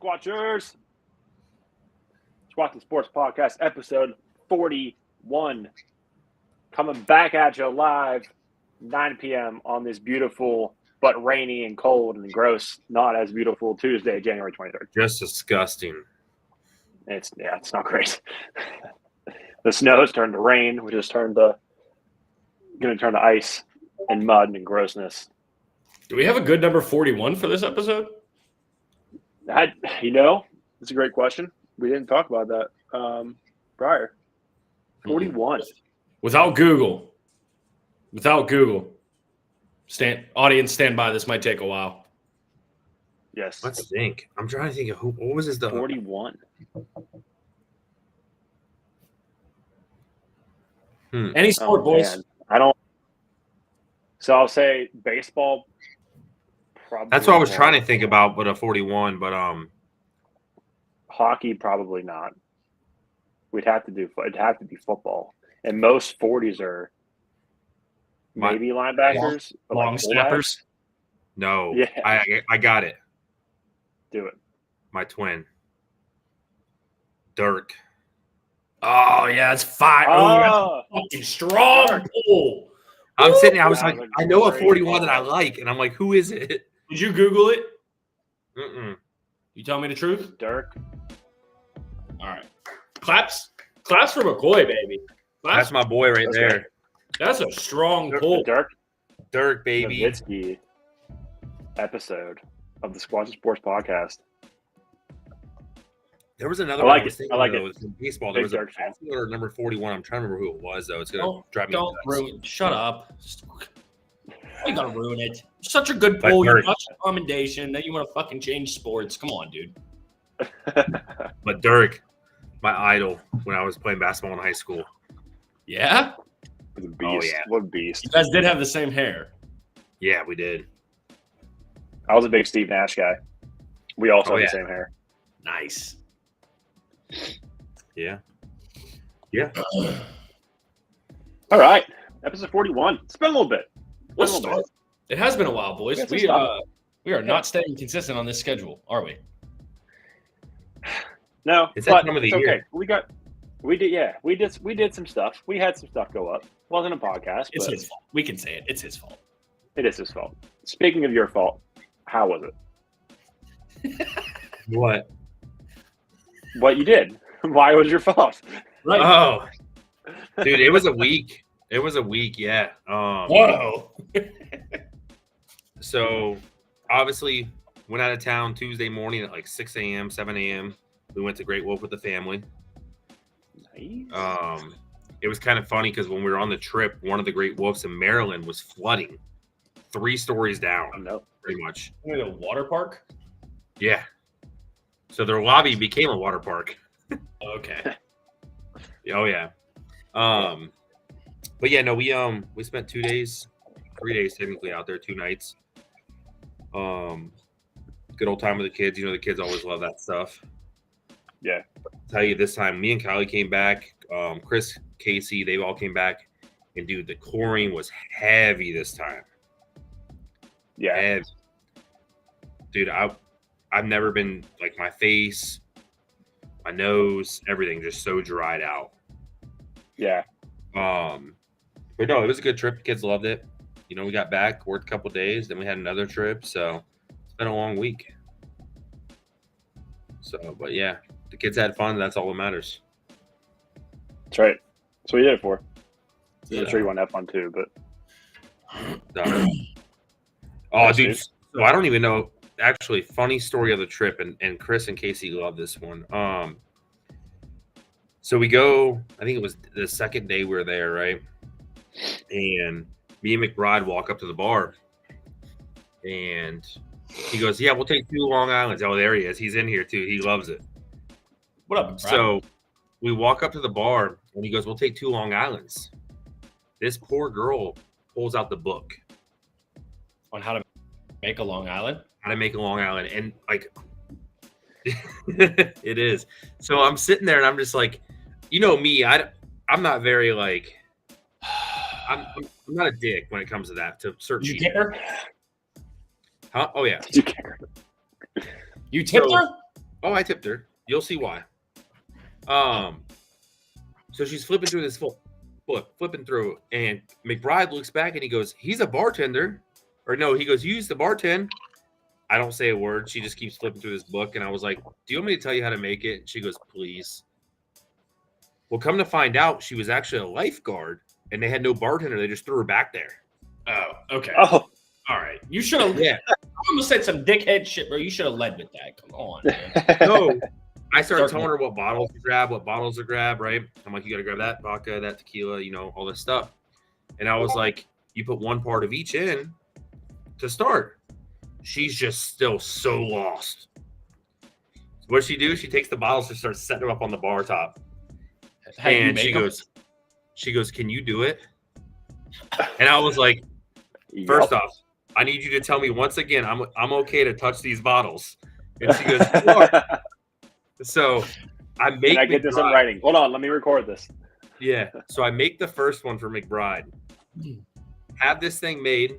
Squatchers! Squatchin Sports Podcast, episode 41. Coming back at you live, 9 p.m. on this beautiful but rainy and cold and gross, not as beautiful Tuesday, January 23rd. Just disgusting. It's not great. The snow has turned to rain, which has going to turn to ice and mud and grossness. Do we have a good number 41 for this episode? It's a great question. We didn't talk about that prior. 41. Without Google. Audience, stand by. This might take a while. Yes. Let's think. I'm trying to think of what was his 41. Any sport, boys. Man. I don't. So I'll say baseball. Probably. That's what I was trying to think about, but a 41. But hockey probably not. It'd have to be football, and most 40s are maybe linebackers, long snappers. No, yeah, I got it. Do it. My twin, Dirk. Oh yeah, it's fine. Oh, that's fucking strong. Oh. I'm sitting there. I was like, I know a 41 that I like, and I'm like, who is it? Did you Google it? Mm-mm. You tell me the truth? Dirk. All right. Claps for McCoy, baby. That's my boy right there. Right. That's a strong pull. Dirk, baby. Nowitzki episode of the Squatchin Sports Podcast. There was another I one. I like it. It was in baseball. Big There was Dirk a number 41. I'm trying to remember who it was, though. It's going to drive me nuts. Don't ruin. Shut up. You gotta ruin it. Such a good pull. You watch a commendation. Then you want to fucking change sports. Come on, dude. But Dirk, my idol when I was playing basketball in high school. Yeah? What a beast. Oh, yeah. What a beast. You guys did have the same hair. Yeah, we did. I was a big Steve Nash guy. We also had the same hair. Nice. Yeah. All right. Episode 41. It's been a little bit. Let's start. It has been a while, boys. We are not staying consistent on this schedule, are we? No, it's that time of the year. Okay. We did some stuff. We had some stuff go up. Wasn't a podcast. It's his fault. We can say it. It's his fault. It is his fault. Speaking of your fault, how was it? What? What you did? Why was your fault? Right. Oh, dude, it was a week. Yeah. Whoa. So, obviously, went out of town Tuesday morning at like 6 a.m., 7 a.m. We went to Great Wolf with the family. Nice. It was kind of funny because when we were on the trip, one of the Great Wolves in Maryland was flooding 3 stories down. Oh, no. Pretty much. A water park? Yeah. So their lobby became a water park. Okay. Oh yeah. But yeah, no, we spent 2 days, 3 days technically out there, 2 nights. Good old time with the kids. You know, the kids always love that stuff. Yeah. I'll tell you, this time, me and Kylie came back. Chris, Casey, they all came back, and dude, the chlorine was heavy this time. Yeah. Heavy. Dude, I've never been like my face, my nose, everything just so dried out. Yeah. But no, it was a good trip. The kids loved it. You know, we got back, worked a couple days, then we had another trip. So it's been a long week. So, but yeah, the kids had fun. That's all that matters. That's right. That's what you did it for. Yeah. I'm sure you want to have fun too, but. Oh, dude. So I don't even know. Actually, funny story of the trip, and Chris and Casey love this one. So we go, I think it was the second day we were there, right? And me and McBride walk up to the bar, and he goes, "Yeah, we'll take 2 Long Islands." Oh, there he is. He's in here too. He loves it. What up, McBride? So we walk up to the bar, and he goes, "We'll take 2 Long Islands." This poor girl pulls out the book on how to make a Long Island. How to make a Long Island, and like it is. So I'm sitting there, and I'm just like, you know me, I'm not very like, I'm not a dick when it comes to that. To search. You tip her? Huh? Oh yeah. Did you care? You tipped her? Oh, I tipped her. You'll see why. So she's flipping through this flipping through, and McBride looks back and he goes, "He's a bartender," or no, he goes, "You used to bartend." I don't say a word. She just keeps flipping through this book, and I was like, "Do you want me to tell you how to make it?" And she goes, "Please." Well, come to find out, she was actually a lifeguard, and they had no bartender. They just threw her back there. Oh, okay. Oh, All right. You should have. Yeah. I almost said some dickhead shit, bro. You should have led with that. Come on, man. No. I started telling her what bottles to grab, right? I'm like, you got to grab that vodka, that tequila, all this stuff. And I was like, you put one part of each in to start. She's just still so lost. What she do? She takes the bottles and starts setting them up on the bar top. And she goes, "Can you do it?" And I was like, first off, I need you to tell me once again, I'm okay to touch these bottles. And she goes, "Sure." So I make. Can I get this in writing? Hold on, let me record this. Yeah. So I make the first one for McBride. Have this thing made,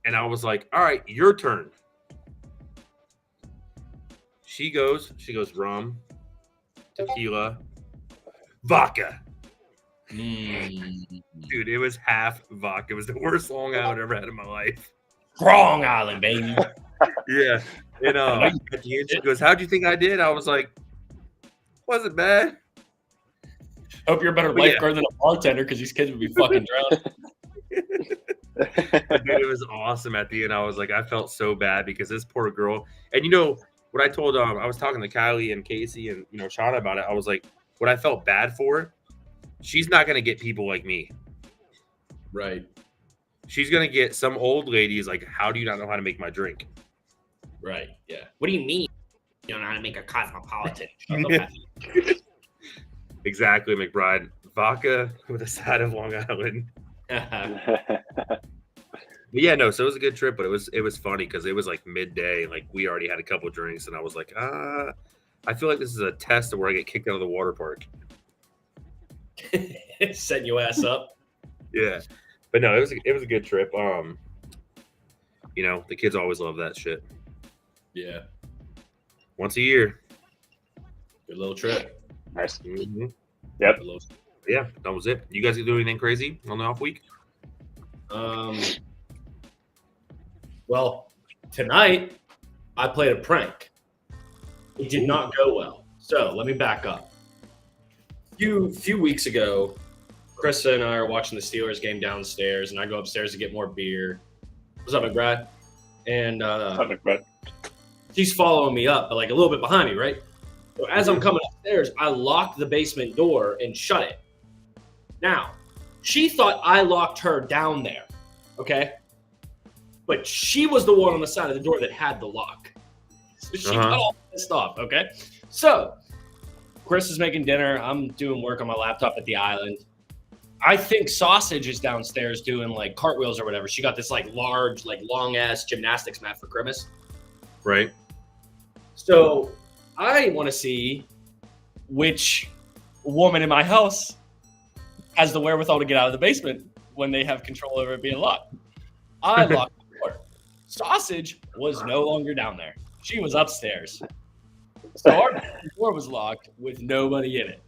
and I was like, "All right, your turn." She goes rum, tequila, vodka. Dude, it was half vodka. It was the worst Long Island I've ever had in my life. Long Island, baby. Yeah. And at the end, she goes, "How'd you think I did?" I was like, "Wasn't bad." Hope you're a better lifeguard than a bartender because these kids would be fucking drowned. Dude, it was awesome at the end. I was like, I felt so bad because this poor girl. And what I told I was talking to Kylie and Casey and Shauna about it. I was like, what I felt bad for, she's not gonna get people like me. Right. She's gonna get some old ladies like, how do you not know how to make my drink? Right. Yeah. What do you mean? You don't know how to make a cosmopolitan? Exactly, McBride. Vodka with a side of Long Island. But yeah, no. So it was a good trip, but it was funny because it was like midday, like we already had a couple of drinks, and I was like, I feel like this is a test of where I get kicked out of the water park. Setting your ass up. Yeah, but no, it was a good trip. The kids always love that shit. Yeah. Once a year. Good little trip. Nice. Mm-hmm. Yep. Yeah, that was it. You guys do anything crazy on the off week? Well, tonight I played a prank. It did not go well. So let me back up. Few weeks ago, Krista and I are watching the Steelers game downstairs, and I go upstairs to get more beer. What's up, McBride? And she's following me up, but like a little bit behind me, right? So as I'm coming upstairs, I locked the basement door and shut it. Now, she thought I locked her down there, okay? But she was the one on the side of the door that had the lock. So she got all pissed off, okay? So, Chris is making dinner. I'm doing work on my laptop at the island. I think Sausage is downstairs doing like cartwheels or whatever. She got this like large, like long-ass gymnastics mat for Christmas. Right. So I want to see which woman in my house has the wherewithal to get out of the basement when they have control over it being locked. I locked the door. Sausage was no longer down there. She was upstairs. So our door was locked with nobody in it.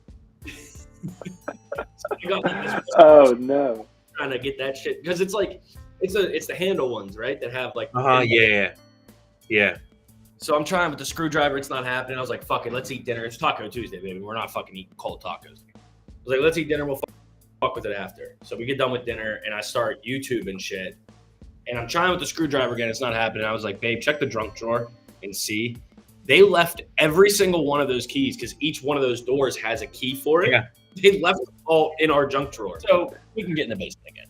So I got like this no. trying to get that shit because it's like it's the handle ones, right? That have like yeah. So I'm trying with the screwdriver, it's not happening. I was like, fuck it, let's eat dinner. It's Taco Tuesday, baby. We're not fucking eating cold tacos. I was like, let's eat dinner, we'll fuck with it after. So we get done with dinner and I start YouTube and shit. And I'm trying with the screwdriver again, it's not happening. I was like, babe, check the junk drawer and see. They left every single one of those keys because each one of those doors has a key for it. Yeah. They left it all in our junk drawer. So we can get in the basement again.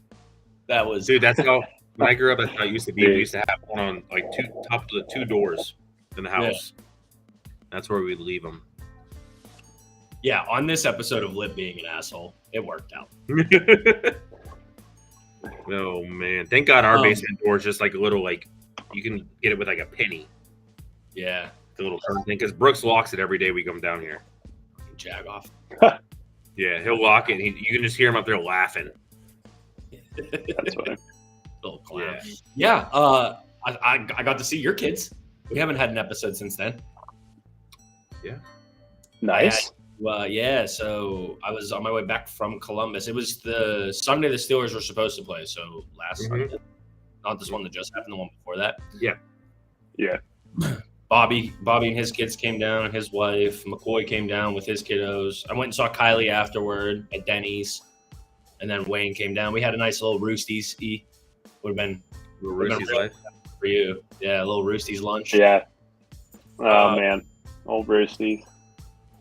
That was that's how when I grew up, that's how it used to be. We used to have one on like top of the two doors in the house. Yeah. That's where we'd leave them. Yeah, on this episode of Lip being an asshole, it worked out. Oh man. Thank God our basement door is just like a little like you can get it with like a penny. Yeah. The little turn thing. Because Brooks locks it every day we come down here. Jag off. Yeah, he'll lock it and you can just hear him up there laughing. That's funny. Little clown. Yeah. I got to see your kids. We haven't had an episode since then. Nice. Yeah, so I was on my way back from Columbus. It was the Sunday the Steelers were supposed to play, so last Sunday. Not this one that just happened, the one before that. Yeah. Bobby and his kids came down, his wife. McCoy came down with his kiddos. I went and saw Kylie afterward at Denny's, and then Wayne came down. We had a nice little Roosties. Would have been Roosty's life for you. Yeah, a little Roosties lunch. Yeah. Oh, man. Old Roosties.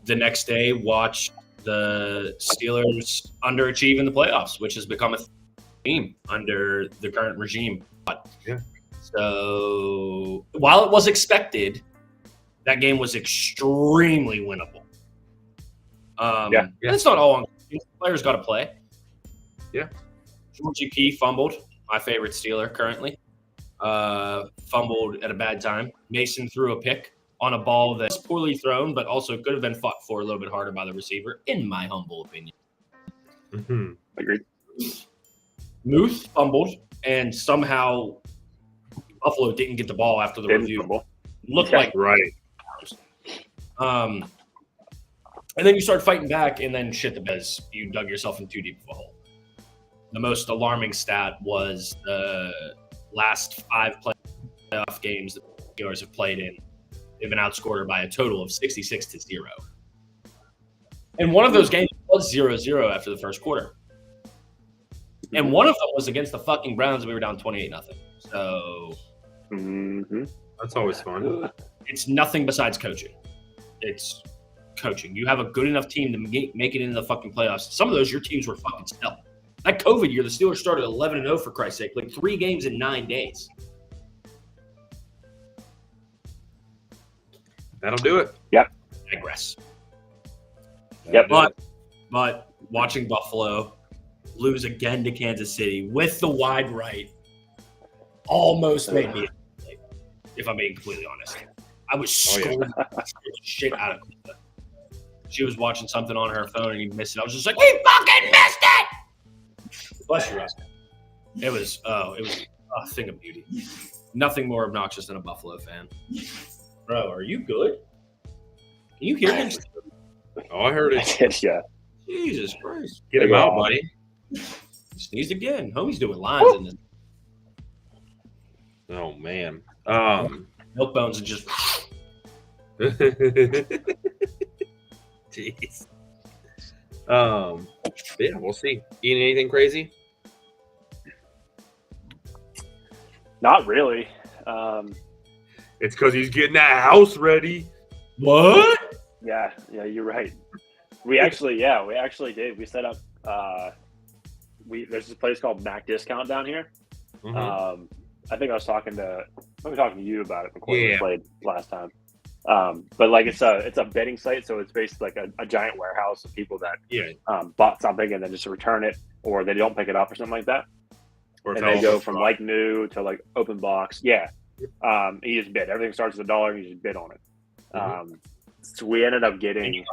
The next day, watch the Steelers underachieve in the playoffs, which has become a theme under the current regime. Yeah. So while it was expected, that game was extremely winnable. That's not all on players got to play. Yeah. Georgie P fumbled, my favorite Steeler currently. Fumbled at a bad time. Mason threw a pick on a ball that's poorly thrown, but also could have been fought for a little bit harder by the receiver, in my humble opinion. Agreed. Muth fumbled, and somehow Buffalo didn't get the ball after the review. Looked like right. And then you start fighting back, and then shit the bed. You dug yourself in too deep of a hole. The most alarming stat was the last 5 playoff games that the Steelers have played in. They've been outscored by a total of 66-0. And one of those games was 0-0 after the first quarter. And one of them was against the fucking Browns, and we were down 28-0. So that's always fun. It's nothing besides coaching. It's coaching. You have a good enough team to make it into the fucking playoffs. Some of those, your teams were fucking stellar. That COVID year, the Steelers started 11-0 for Christ's sake, like 3 games in 9 days. That'll do it. Yep. Digress. Yep. But watching Buffalo lose again to Kansas City with the wide right almost made me, if I'm being completely honest. I was scolding the shit out of Cleva. She was watching something on her phone and he missed it. I was just like, we fucking missed it! Bless you, Russ. It was a thing of beauty. Nothing more obnoxious than a Buffalo fan. Bro, are you good? Can you hear him? Oh, I heard it. Yeah. Jesus Christ. Get him out, buddy. Sneezed again. Homie's doing lines in this. Oh, man. Milk bones are just. Jeez. Yeah, we'll see. Eating anything crazy? Not really. It's because he's getting that house ready. What? Yeah, you're right. We actually did. We set up. There's this place called Mac Discount down here. I think I was talking to you about it before we played last time. But like it's a betting site, so it's basically like a giant warehouse of people that bought something and then just return it, or they don't pick it up or something like that. Or and they go from like new to like open box. Yeah. You just bid. Everything starts with $1. You just bid on it. So we ended up getting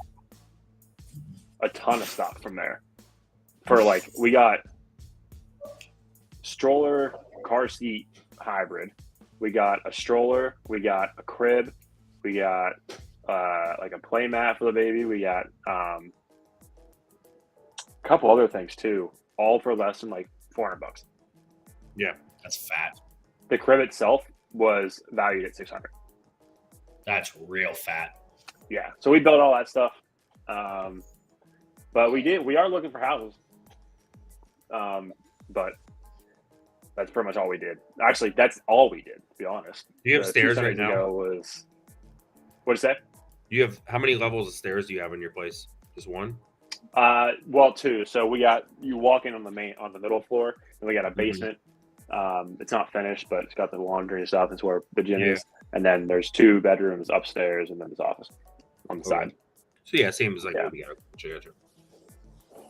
a ton of stuff from there. For like, we got stroller, car seat hybrid. We got a stroller. We got a crib. We got like a play mat for the baby. We got a couple other things too, all for less than like $400. Yeah, that's fat. The crib itself was valued at $600. That's real fat. Yeah, so we built all that stuff, but we are looking for houses, but that's pretty much all we did. Actually, that's all we did, to be honest. Do you have stairs right now? What is that? How many levels of stairs do you have in your place? Just one? Well, 2. So you walk in on the middle floor, and we got a basement. It's not finished, but it's got the laundry and stuff. It's where the gym is. And then there's 2 bedrooms upstairs, and then his office on the side. So yeah, same as like what we got.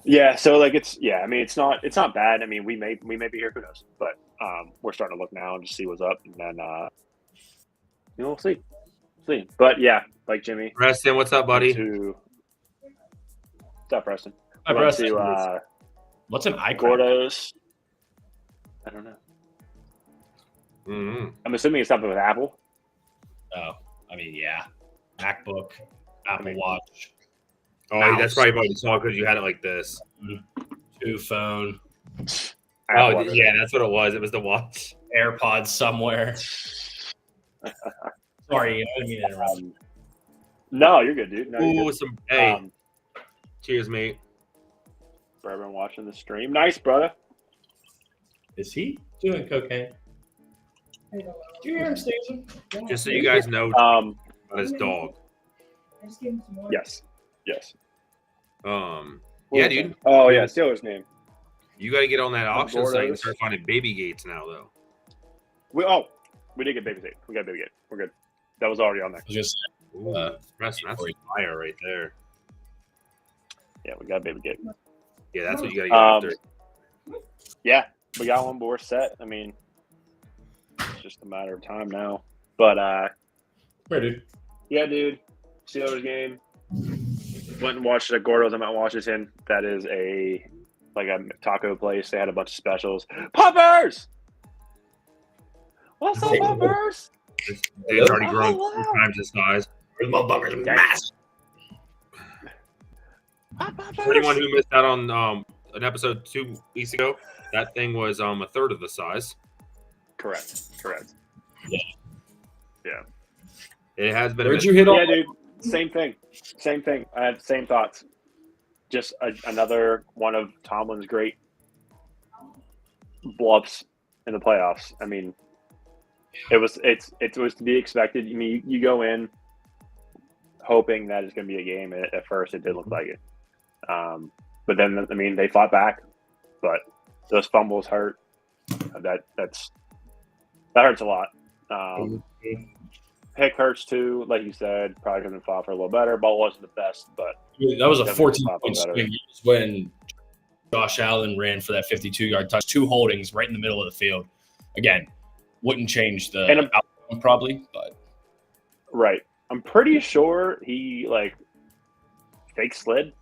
Yeah, so like it's not bad. I mean, we may be here, who knows? But we're starting to look now and just see what's up, and then we'll see. But yeah, like Jimmy. Preston, what's up, buddy? What's up, Preston? Hi, Preston. What's an icon? Gordo's. I don't know. Mm-hmm. I'm assuming it's something with Apple. Oh, I mean, yeah. MacBook, Apple Watch. Oh, Mouse. that's probably what you saw because you had it like this. Two phone. Oh, yeah, that's what it was. It was the watch. AirPods somewhere. Sorry, I didn't mean to interrupt. No, you're good, dude. No, you're Ooh, good. hey, cheers, mate. For everyone watching the stream. Nice, brother. Is he doing cocaine? Do you hear him, Stacey? Just so you guys know, about his dog. Yes. Yeah, dude. Oh, yeah, Steelers name. You got to get on that auction site and Gordos. start finding baby gates now, though. We did get baby gate. We got baby gate. We're good. That was already on there. Ooh, that's fire right there. Yeah, we got baby gate. Yeah, that's what you got to get after. Yeah, we got one more set. I mean, it's just a matter of time now. But Ready. yeah, dude. Steelers game. Went and watched it at Gordo's. I'm at Washington. That is a taco place. They had a bunch of specials. Poppers! What's up, Poppers? They've already grown 2 times the size. Motherfuckers are massive. For anyone who missed out on an episode 2 weeks ago, that thing was a third of the size. Correct. Yeah. It has been. Where'd you hit on? Yeah, dude. Same thing. I had the same thoughts. Just another one of Tomlin's great bluffs in the playoffs. I mean, it was to be expected. I mean, you go in hoping that it's going to be a game. At first, it did look like it. But then, I mean, they fought back. But those fumbles hurt. That hurts a lot. Hick hurts too, like you said. Probably could have fought for a little better. Ball wasn't the best, but that was a 14-point swing when Josh Allen ran for that 52-yard touch. 2 holdings right in the middle of the field. Again, wouldn't change the outcome probably, but right. I'm pretty sure he fake slid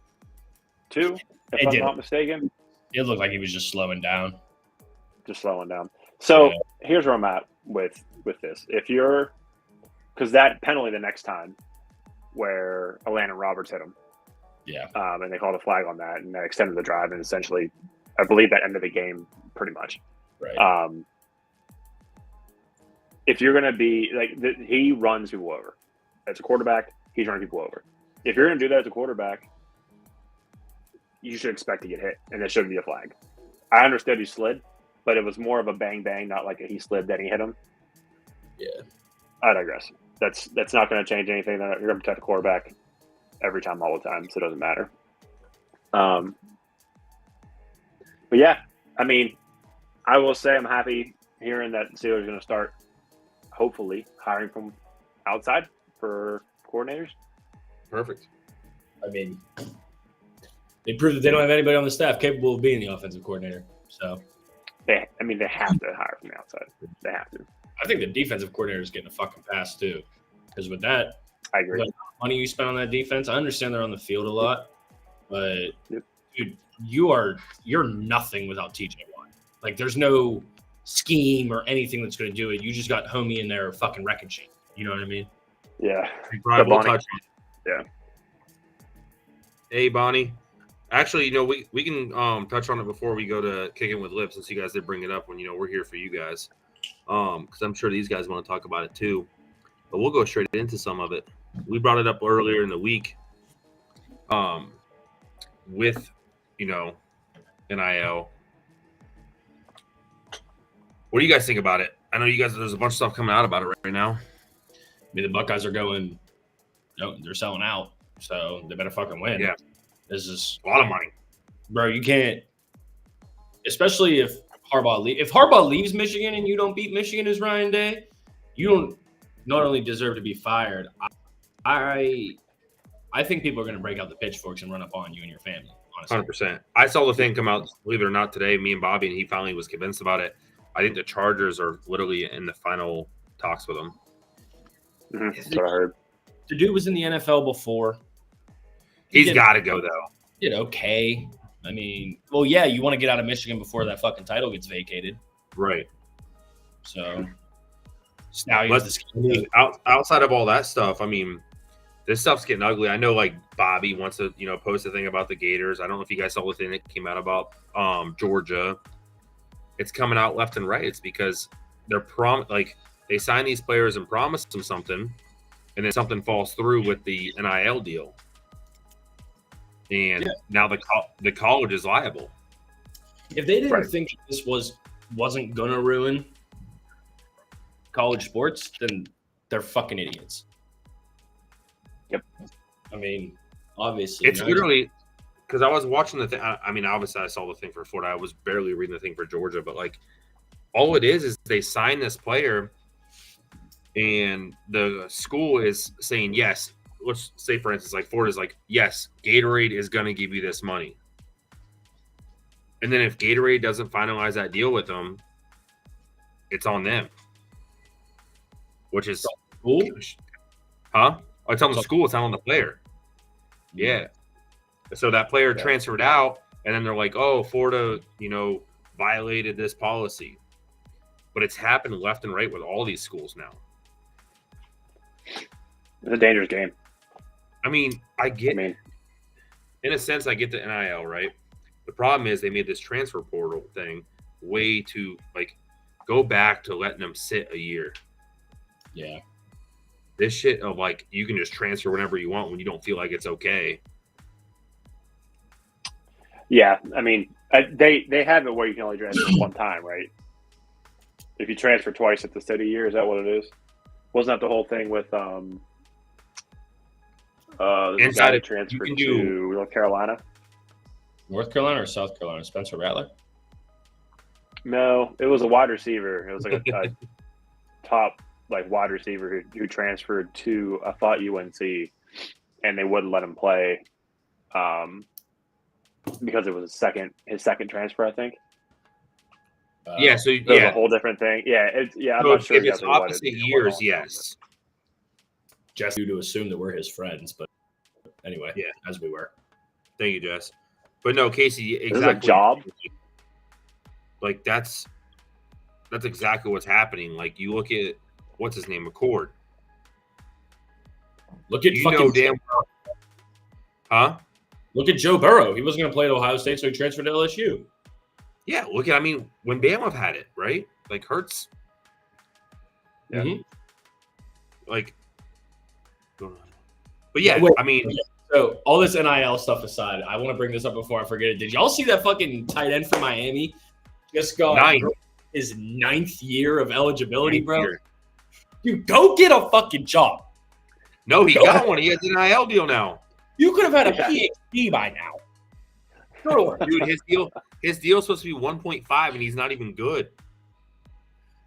too, if I'm not mistaken. It looked like he was just slowing down. So here's where I'm at with this. Because that penalty the next time where Atlanta Roberts hit him. Yeah. And they called a flag on that, and that extended the drive, and essentially, I believe that ended the game pretty much. Right. If you're going to be he runs people over. As a quarterback, he's running people over. If you're going to do that as a quarterback, you should expect to get hit, and it shouldn't be a flag. I understood he slid, but it was more of a bang bang, not like he slid then he hit him. Yeah. I digress. That's not going to change anything. You're going to protect the quarterback every time, all the time, so it doesn't matter. But yeah, I mean, I will say I'm happy hearing that Steelers are going to start, hopefully, hiring from outside for coordinators. Perfect. I mean, they proved that they don't have anybody on the staff capable of being the offensive coordinator. So they have to hire from the outside. They have to. I think the defensive coordinator is getting a fucking pass too, because with that, I agree. The money you spend on that defense, I understand they're on the field a lot, but dude, you're nothing without TJ Watt. Like, there's no scheme or anything that's going to do it. You just got homie in there fucking wrecking shit. You know what I mean? Yeah. We'll touch on. Yeah. Hey, Bonnie. Actually, we can touch on it before we go to Kicking with Lip, since you guys did bring it up when we're here for you guys. Because I'm sure these guys want to talk about it too. But we'll go straight into some of it. We brought it up earlier in the week with, NIL. What do you guys think about it? I know you guys, there's a bunch of stuff coming out about it right now. I mean, the Buckeyes are going, they're selling out, so they better fucking win. Yeah. This is a lot of money. Bro, you can't, especially if Harbaugh leaves Michigan and you don't beat Michigan as Ryan Day, you don't not only deserve to be fired. I think people are going to break out the pitchforks and run up on you and your family, honestly. 100%. I saw the thing come out, believe it or not, today, me and Bobby, and he finally was convinced about it. I think the Chargers are literally in the final talks with him. Mm-hmm. That's what I heard. The dude was in the NFL before. He's got to go, though. Did okay. I mean, well, yeah, you want to get out of Michigan before that fucking title gets vacated. Right. So now outside of all that stuff, I mean, this stuff's getting ugly. I know, like Bobby wants to, post a thing about the Gators. I don't know if you guys saw the thing that came out about Georgia. It's coming out left and right. It's because they're they sign these players and promise them something, and then something falls through with the NIL deal, and now the college is liable. If they didn't think this wasn't gonna ruin college sports, then they're fucking idiots. Yep. I mean, obviously, it's literally because I was watching the thing. I mean, obviously, I saw the thing for Florida. I was barely reading the thing for Georgia, but like, all it is they sign this player, and the school is saying yes. Let's say, for instance, like Florida's like, yes, Gatorade is going to give you this money. And then if Gatorade doesn't finalize that deal with them, it's on them. Which is cool. Huh? Oh, it's on the school. It's not on the player. Yeah. So that player transferred out, and then they're like, oh, Florida, violated this policy. But it's happened left and right with all these schools now. It's a dangerous game. I mean, in a sense, I get the NIL, right? The problem is they made this transfer portal thing way too, go back to letting them sit a year. Yeah. This shit of you can just transfer whenever you want when you don't feel like it's okay. Yeah, I mean, they have it where you can only transfer one time, right? If you transfer twice at the steady year, is that what it is? Wasn't that the whole thing with inside of transfer to North Carolina? North Carolina or South Carolina? Spencer Rattler? No, it was a wide receiver. It was like a top wide receiver who transferred to I thought UNC, and they wouldn't let him play because it was his second transfer, I think. So it was a whole different thing. I'm not sure. If it's opposite years, yes. Just due to assume that we're his friends, but anyway, as we were. Thank you, Jess. But no, Casey, exactly. This is a job. That's exactly what's happening. You look at what's his name, McCord. Look at huh? Look at Joe Burrow. He wasn't going to play at Ohio State, so he transferred to LSU. Yeah, when Bama had it, right? Hurts. Yeah. Mm-hmm. But yeah, So all this NIL stuff aside, I want to bring this up before I forget it. Did y'all see that fucking tight end for Miami? Just got his 9th year of eligibility, bro. Dude, go get a fucking job. No, he got one. He has an NIL deal now. You could have had a PhD by now. Go to work. Dude, his deal's supposed to be 1.5, and he's not even good.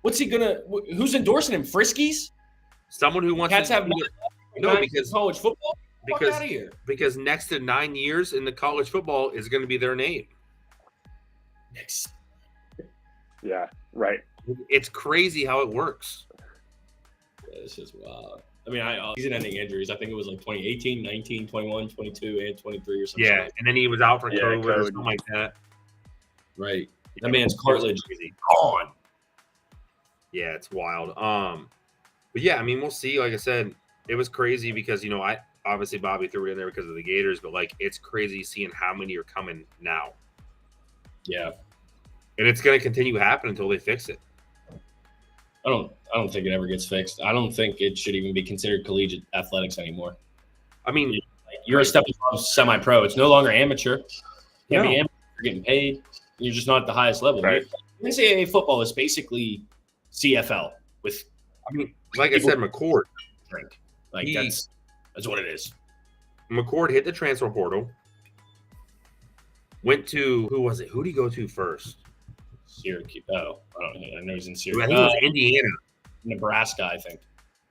What's he gonna? Who's endorsing him? Friskies? Someone who wants Cats to have because college football. Fuck out of here. Because next to 9 years in the college football is going to be their name. Next. Yeah, right. It's crazy how it works. Yeah, this is wild. I mean, season-ending injuries. I think it was 2018, 19, 21, 22, and 23 or something. Yeah, and then he was out for COVID or something like that. Right. That man's cartilage is gone. Yeah, it's wild. But yeah, I mean, we'll see. Like I said, it was crazy because obviously Bobby threw it in there because of the Gators, but it's crazy seeing how many are coming now. Yeah. And it's going to continue happening until they fix it. I don't think it ever gets fixed. I don't think it should even be considered collegiate athletics anymore. I mean, you're a step above semi-pro. It's no longer amateur. You can't be amateur. You're getting paid. You're just not at the highest level. Right. NCAA football is basically CFL with. I mean, like I said, McCord. Drink. That's what it is. McCord hit the transfer portal. Went to who was it? Who did he go to first? Syracuse. Oh, I know he's in Syracuse. I think it was Indiana. Nebraska, I think.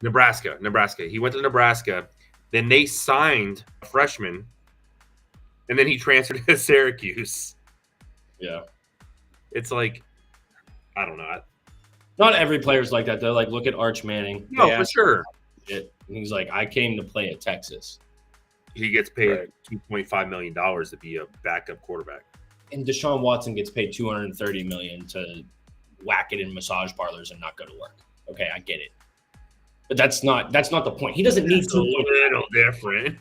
Nebraska. He went to Nebraska. Then they signed a freshman, and then he transferred to Syracuse. Yeah. It's I don't know. Not every player's like that, though. Look at Arch Manning. No, for sure. And he's like, I came to play at Texas. He gets paid $2.5 million to be a backup quarterback. And Deshaun Watson gets paid $230 million to whack it in massage parlors and not go to work. Okay, I get it. But that's not the point. He doesn't need It's a 2 points. little different.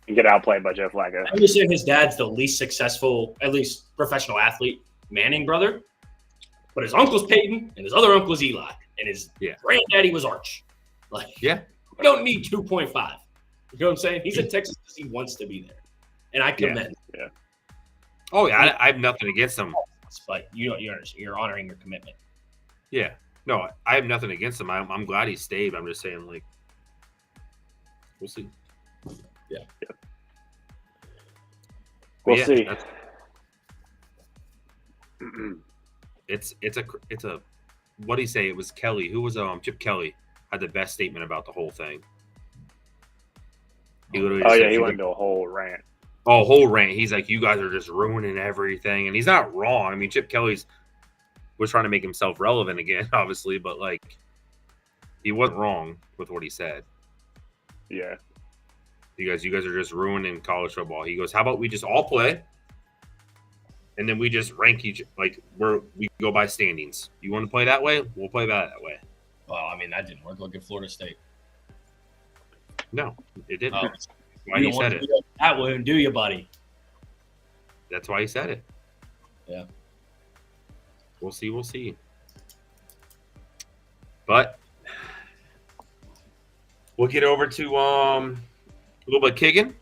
And get outplayed by Joe Flacco. I understand his dad's the least successful, at least professional athlete, Manning brother. But his uncle's Peyton, and his other uncle's Eli, and his granddaddy was Arch. Like, Yeah. we don't need 2.5. You know what I'm saying? He's in Texas because he wants to be there, and I commend. Yeah. Oh yeah, I have nothing against him. But you're honoring your commitment. Yeah. No, I have nothing against him. I'm glad he stayed. I'm just saying, like, we'll see. Yeah. We'll see. It's a what do you say? It was Kelly. Who was Chip Kelly had the best statement about the whole thing. He literally said, he went into a whole rant. Oh, whole rant. He's like, you guys are just ruining everything, and he's not wrong. I mean, Chip Kelly's was trying to make himself relevant again, obviously, but like, he wasn't wrong with what he said. Yeah. You guys are just ruining college football. He goes, how about we just all play, and then we just rank each, like, we go by standings. You want to play that way? We'll play that way. Well, I mean, that didn't work. Look at Florida State. No, it didn't. That's why You he don't want said to it. do it that way, do you, buddy? That's why he said it. Yeah. We'll see. But we'll get over to a little bit kicking.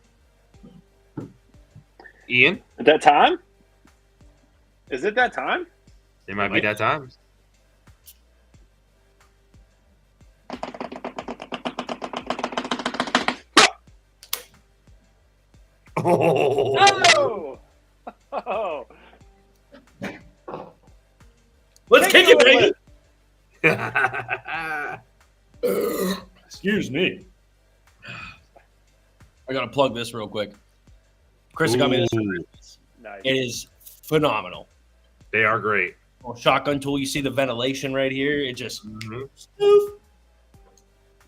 Ian, At that time? Is it that time? it might be that time. Oh! Oh! Let's kick it, baby. Oh. Excuse me. I gotta plug this real quick. Chris got me this. Nice. It is phenomenal. They are great. Shotgun tool. You see the ventilation right here? It just. Mhm.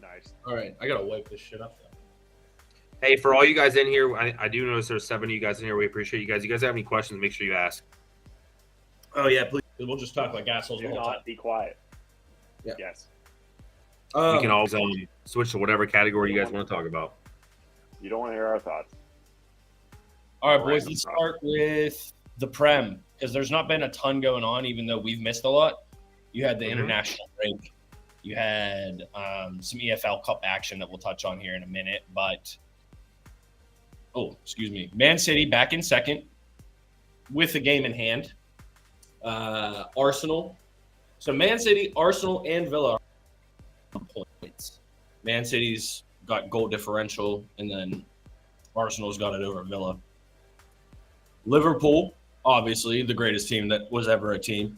Nice. All right, I gotta wipe this shit up. Hey, for all you guys in here, I do notice there's 7 of you guys in here. We appreciate you guys. You guys have any questions, make sure you ask. Oh yeah, please. We'll just talk like assholes Do all the time. not be quiet. Yeah. Yes. We can always switch to whatever category you guys want to talk about. You don't want to hear our thoughts. All right, boys. Let's start with the Prem because there's not been a ton going on, even though we've missed a lot. You had the international break. You had some EFL Cup action that we'll touch on here in a minute. But, excuse me. Man City back in second with the game in hand. Arsenal. So Man City, Arsenal, and Villa are points. Man City's got goal differential, and then Arsenal's got it over Villa. Liverpool, obviously the greatest team that was ever a team,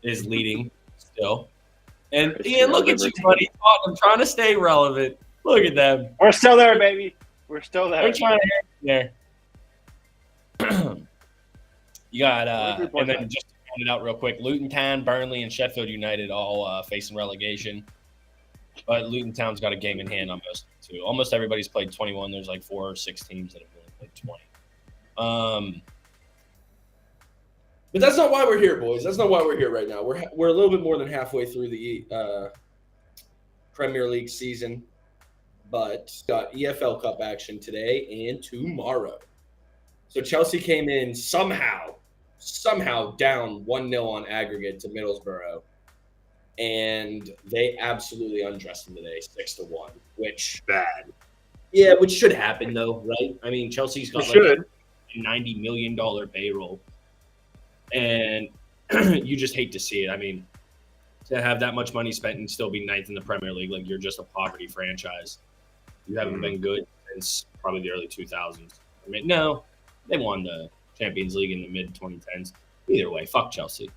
is leading still. And Ian, look at you, buddy. I'm trying to stay relevant. Look at them. We're still there, baby. We're still there. They're trying to hang there. You got, and then just to round it out real quick, Luton Town, Burnley, and Sheffield United all facing relegation. But Luton Town's got a game in hand on most too. Almost everybody's played 21. There's like 4 or 6 teams that have only played 20. But that's not why we're here, boys. That's not why we're here right now. We're a little bit more than halfway through the Premier League season, but got EFL Cup action today and tomorrow. So Chelsea came in somehow down 1-0 on aggregate to Middlesbrough, and they absolutely undressed them today, 6-1, which Bad. yeah, which should happen though, right? I mean, Chelsea's got like a $90 million payroll. And you just hate to see it. I mean, to have that much money spent and still be ninth in the Premier League, like you're just a poverty franchise. You haven't been good since probably the early 2000s. I mean, no, they won the Champions League in the mid-2010s. Either way, fuck Chelsea.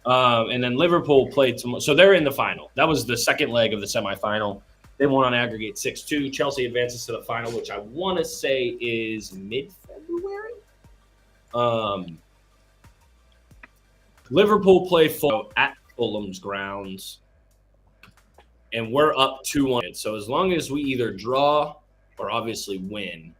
And then Liverpool played tomorrow. So they're in the final. That was the second leg of the semifinal. They won on aggregate 6-2. Chelsea advances to the final, which I want to say is mid-February. Liverpool play at Fulham's grounds, and we're up 2-1. So as long as we either draw or obviously win,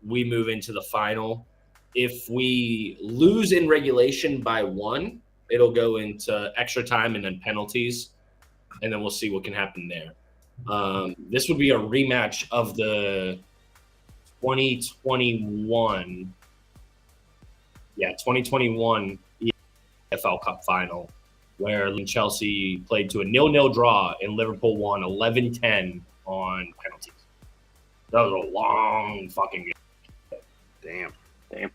we move into the final. If we lose in regulation by 1, it'll go into extra time and then penalties, and then we'll see what can happen there. This would be a rematch of the 2021. Yeah, 2021 EFL Cup final, where Chelsea played to a 0-0 draw and Liverpool won 11-10 on penalties. That was a long fucking game. Damn.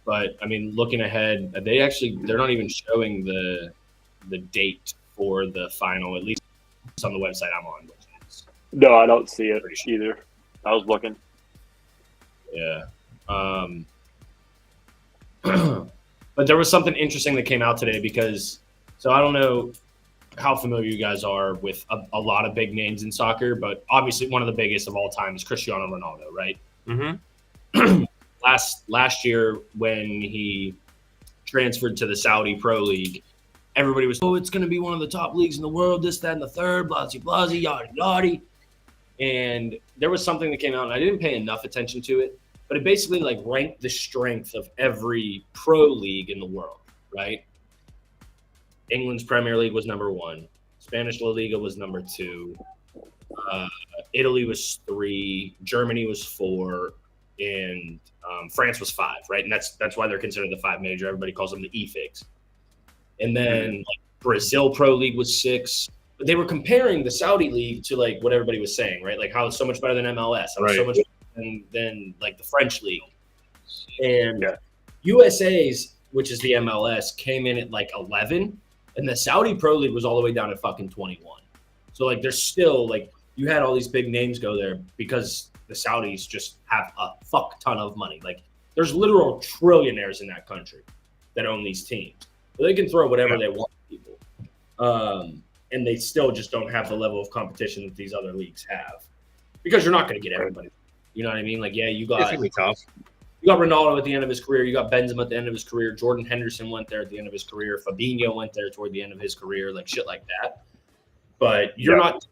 But I mean, looking ahead, they're not even showing the date for the final, at least on the website I'm on. No, I don't see it either. I was looking. Yeah. But there was something interesting that came out today because, so I don't know how familiar you guys are with a lot of big names in soccer, but obviously one of the biggest of all time is Cristiano Ronaldo, right? Mm-hmm. Last year when he transferred to the Saudi Pro League, everybody was, it's going to be one of the top leagues in the world, this, that, and the third, blah, yada. And there was something that came out, and I didn't pay enough attention to it, but it basically like ranked the strength of every pro league in the world, right? England's Premier League was number 1. Spanish La Liga was number 2. Italy was 3. Germany was 4. And France was 5, right? And that's why they're considered the 5 major. Everybody calls them the E-Figs. And then like, Brazil Pro League was 6. But they were comparing the Saudi League to like what everybody was saying, right? Like how it's so much better than MLS, how it's so much better than like the French League. And USA's, which is the MLS, came in at like 11. And the Saudi Pro League was all the way down at fucking 21. So like there's still like you had all these big names go there because the Saudis just have a fuck ton of money. Like there's literal trillionaires in that country that own these teams. So they can throw whatever they want at people. And they still just don't have the level of competition that these other leagues have. Because you're not going to get everybody. You know what I mean? Like, yeah, you got Ronaldo at the end of his career. You got Benzema at the end of his career. Jordan Henderson went there at the end of his career. Fabinho went there toward the end of his career. Like shit like that. But you're not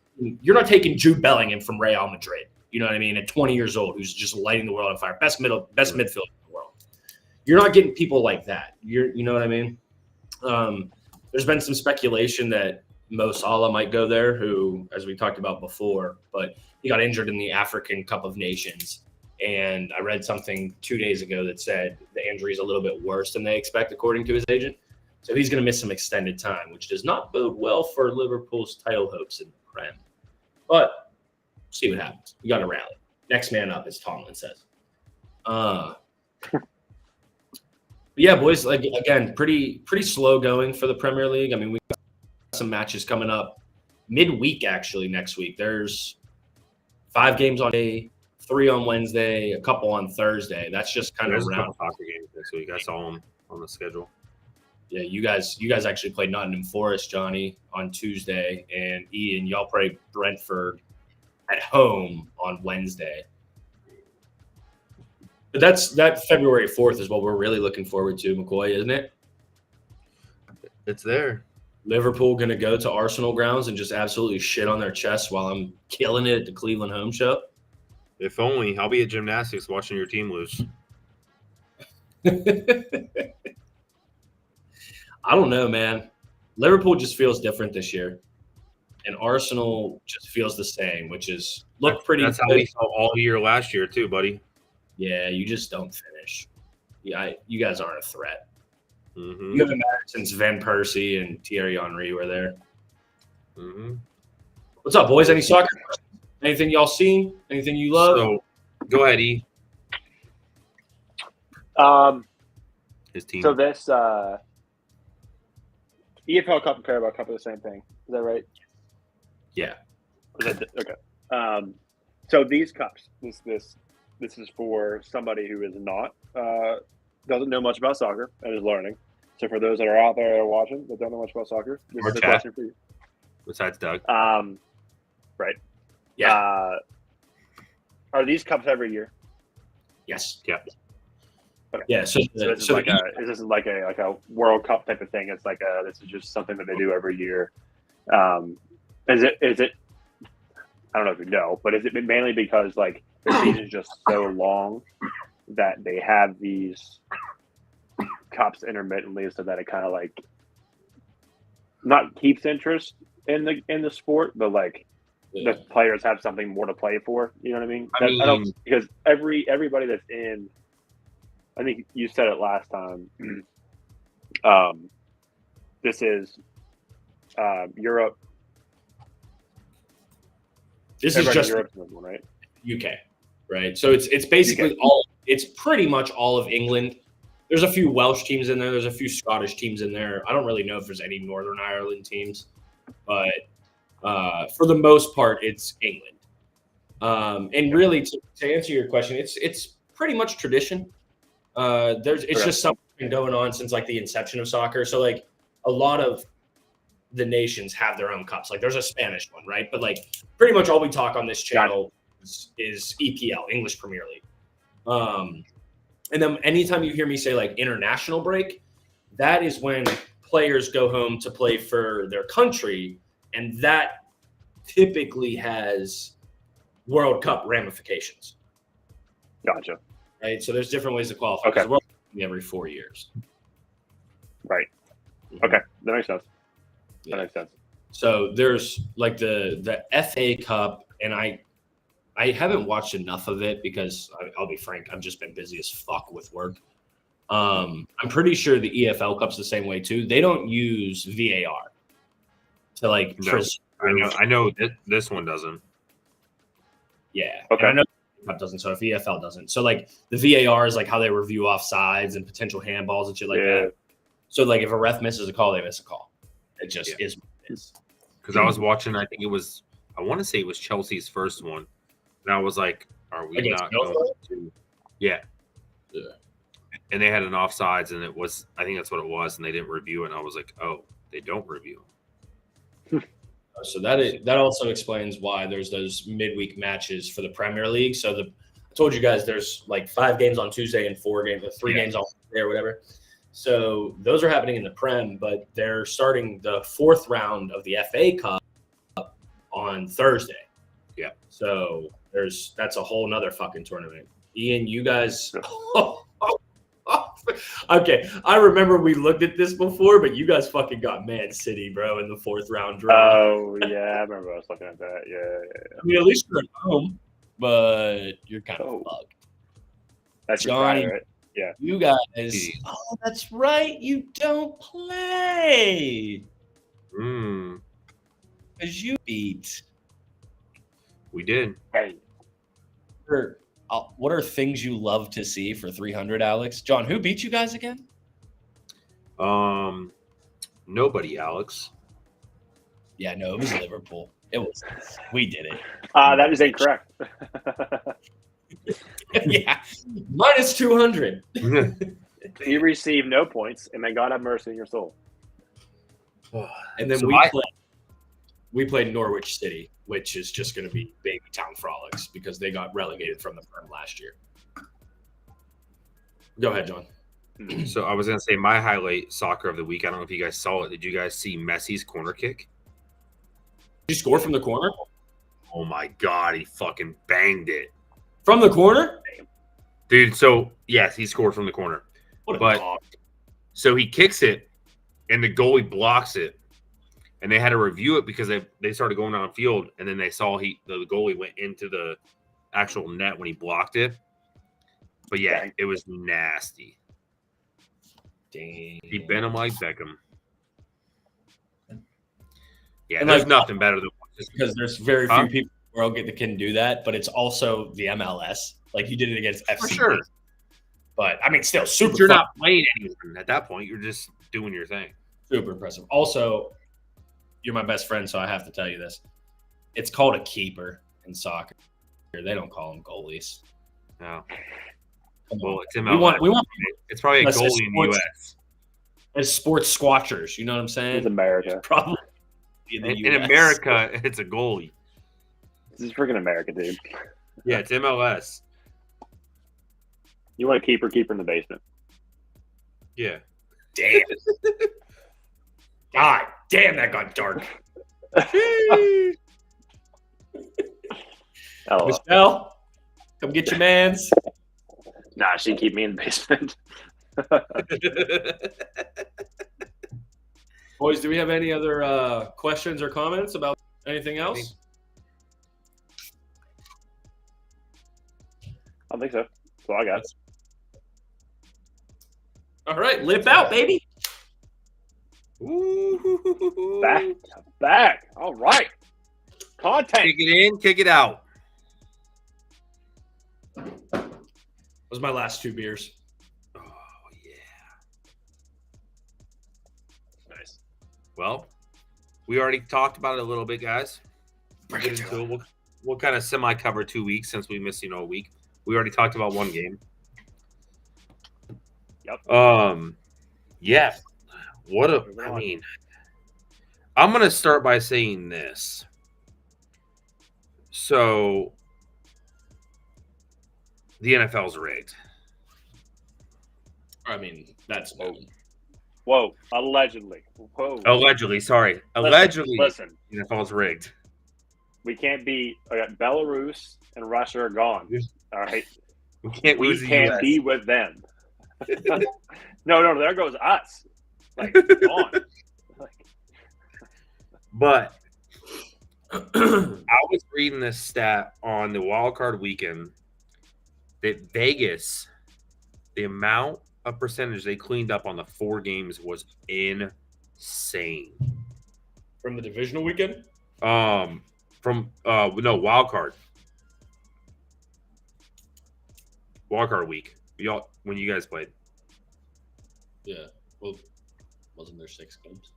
taking Jude Bellingham from Real Madrid. You know what I mean? At 20 years old, who's just lighting the world on fire. Best midfielder in the world. You're not getting people like that. You know what I mean? There's been some speculation that Mo Salah might go there, who, as we talked about before, but he got injured in the African Cup of Nations. And I read something 2 days ago that said the injury is a little bit worse than they expect, according to his agent. So he's going to miss some extended time, which does not bode well for Liverpool's title hopes in the Prem. But see what happens. You got to rally. Next man up, as Tomlin says. Yeah, boys. Like again, pretty slow going for the Premier League. I mean, we got some matches coming up midweek. Actually, next week there's 5 games on Monday, 3 on Wednesday, a couple on Thursday. That's just kind of round. Soccer games next week. I saw them on the schedule. Yeah, you guys actually played Nottingham Forest, Johnny, on Tuesday, and Ian, y'all played Brentford at home on Wednesday. But that February 4th is what we're really looking forward to, McCoy, isn't it? It's there. Liverpool going to go to Arsenal grounds and just absolutely shit on their chests while I'm killing it at the Cleveland home show. If only. I'll be at gymnastics watching your team lose. I don't know, man. Liverpool just feels different this year. And Arsenal just feels the same, which is look pretty That's good. how we saw all year last year too, buddy. Yeah, you just don't finish. Yeah, you guys aren't a threat. Mm-hmm. You haven't mattered since Van Persie and Thierry Henry were there. Mm-hmm. What's up, boys? Any soccer questions? Anything y'all seen? Anything you love? So, go ahead, E. His team. So this EFL Cup and Carabao Cup are the same thing. Is that right? Yeah. Okay. So these cups, this is for somebody who is not doesn't know much about soccer and is learning. So for those that are out there watching that don't know much about soccer, this is a question for you. Besides Doug. Right. Yeah. Are these cups every year? Yes. Yeah. Okay. Yeah. So this is like a World Cup type of thing. It's like this is just something that they do every year. Is it? I don't know if you know, but is it mainly because like the season is just so long that they have these cups intermittently, so that it kind of like not keeps interest, in the sport, but like Yeah. the players have something more to play for. You know what I mean? I mean- I don't, because everybody that's in, I think you said it last time. This is Europe. This is Everybody just in Europe's in this one, right? UK, right? So it's basically all. It's pretty much all of England. There's a few Welsh teams in there. There's a few Scottish teams in there. I don't really know if there's any Northern Ireland teams, but for the most part, it's England. And really, to answer your question, it's pretty much tradition. It's just something that's been going on since like the inception of soccer. So like a lot of the nations have their own cups. Like there's a Spanish one, right? But like pretty much all we talk on this channel is EPL, English Premier League. And then anytime you hear me say like international break, that is when players go home to play for their country, and that typically has World Cup ramifications. Gotcha. Right? So there's different ways to qualify. Okay. The World Cup every 4 years. Right. Mhm. Okay, that makes sense. Yeah. That makes sense. So there's like the FA Cup, and I haven't watched enough of it because I'll be frank, I've just been busy as fuck with work. I'm pretty sure the EFL Cup's the same way too. They don't use VAR to like. No. I know this one doesn't. Yeah. Okay. And I know the Cup doesn't. So if EFL doesn't, so like the VAR is like how they review offsides and potential handballs and shit like that. So like if a ref misses a call, they miss a call. It just is what it is. Because I was watching, I want to say it was Chelsea's first one. And I was like, are we Against not Chelsea? going to? Yeah. Yeah. And they had an offsides, and I think that's what it was, and they didn't review it. And I was like, oh, they don't review. So that also explains why there's those midweek matches for the Premier League. So I told you guys there's like 5 games on Tuesday and 3 games on Wednesday or whatever. So those are happening in the Prem, but they're starting the 4th round of the FA Cup on Thursday. Yeah. So that's a whole nother fucking tournament. Ian, you guys. Okay, I remember we looked at this before, but you guys fucking got Man City, bro, in the 4th round draw. Oh yeah, I remember I was looking at that. Yeah. I mean, at least you're at home, but you're kind of fucked. That's your Johnny, guy, right? Yeah. You guys. Oh, that's right. You don't play because you beat. We did. Hey. What are things you love to see for 300, Alex? John, who beat you guys again? Nobody, Alex. Yeah, no, it was Liverpool. It was. We did it. That is incorrect. Yeah, minus 200. You receive no points, and may God have mercy on your soul. And then So we played Norwich City, which is just going to be baby town frolics because they got relegated from the Prem last year. Go ahead, John. So I was going to say my highlight soccer of the week. I don't know if you guys saw it. Did you guys see Messi's corner kick? Did you score from the corner? Oh my God, he fucking banged it. From the corner? Dude, so yes, he scored from the corner. What a But dog. so he kicks it and the goalie blocks it. And they had to review it because they started going on field, and then they saw the goalie went into the actual net when he blocked it. But yeah, it was nasty. Dang. He bent him like Beckham. Yeah, And there's like- nothing better than Because there's very few people in the world that can do that, but it's also the MLS. Like you did it against FC. for sure. But I mean, still super. You're fun, not playing anyone at that point. You're just doing your thing. super impressive. Also, you're my best friend, so I have to tell you this. It's called a keeper in soccer. They don't call them goalies. No. Come Well, on. it's MLS. We want It's probably a Unless it's goalie in the sports. U.S. as sports squatchers. You know what I'm saying? It's America. Probably in the In US. America, it's a goalie. This is freaking America, dude. Yeah, it's MLS. You want to keep in the basement. Yeah. Damn. God damn, that got dark. Oh, Michelle, come get your mans. nah, she keep me in the basement. Boys, do we have any other questions or comments about anything else? I don't think so. That's all I got. All right, lip out, baby. Ooh. Back. All right. Content. Kick it in, kick it out. That was my last 2 beers. Oh, yeah. Nice. Well, we already talked about it a little bit, guys. We'll get into it. We'll kind of semi-cover 2 weeks since we missed, a week. We already talked about one game. Yep. Yeah. I'm going to start by saying this. So, the NFL's rigged. I mean, that's Whoa. Allegedly. Whoa. Allegedly, sorry. Allegedly, Listen. the NFL's rigged. We can't be Belarus and Russia are gone. All right. We can't We lose the can't US. be with them. No, there goes us. Like, gone. But I was reading this stat on the wild card weekend that Vegas, the amount of percentage they cleaned up on the 4 games was insane. from the divisional weekend. Wild card. Wild card week. When you guys played. Yeah. Well, wasn't there 6 games?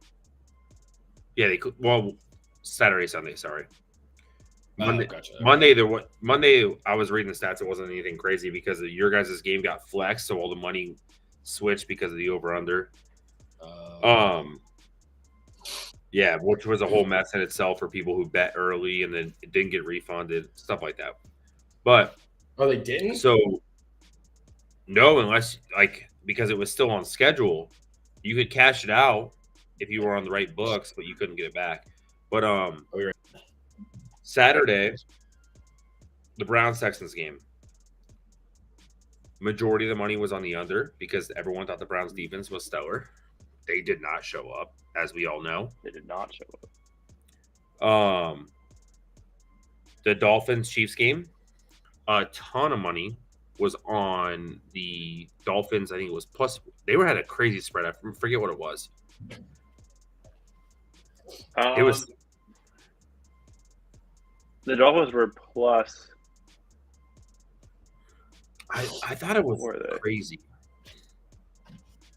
Yeah, Saturday, Sunday, sorry. Monday, Gotcha. Monday, I was reading the stats. It wasn't anything crazy because your guys' game got flexed, so all the money switched because of the over/under. Yeah, which was a whole mess in itself for people who bet early and then it didn't get refunded, stuff like that. But they didn't. so no, unless because it was still on schedule, you could cash it out if you were on the right books, but you couldn't get it back. But Saturday, the Browns-Texans game. Majority of the money was on the under because everyone thought the Browns defense was stellar. They did not show up, as we all know. They did not show up. The Dolphins-Chiefs game, a ton of money was on the Dolphins. I think it was plus. They had a crazy spread. I forget what it was. It was. The Dolphins were plus. I thought it was crazy.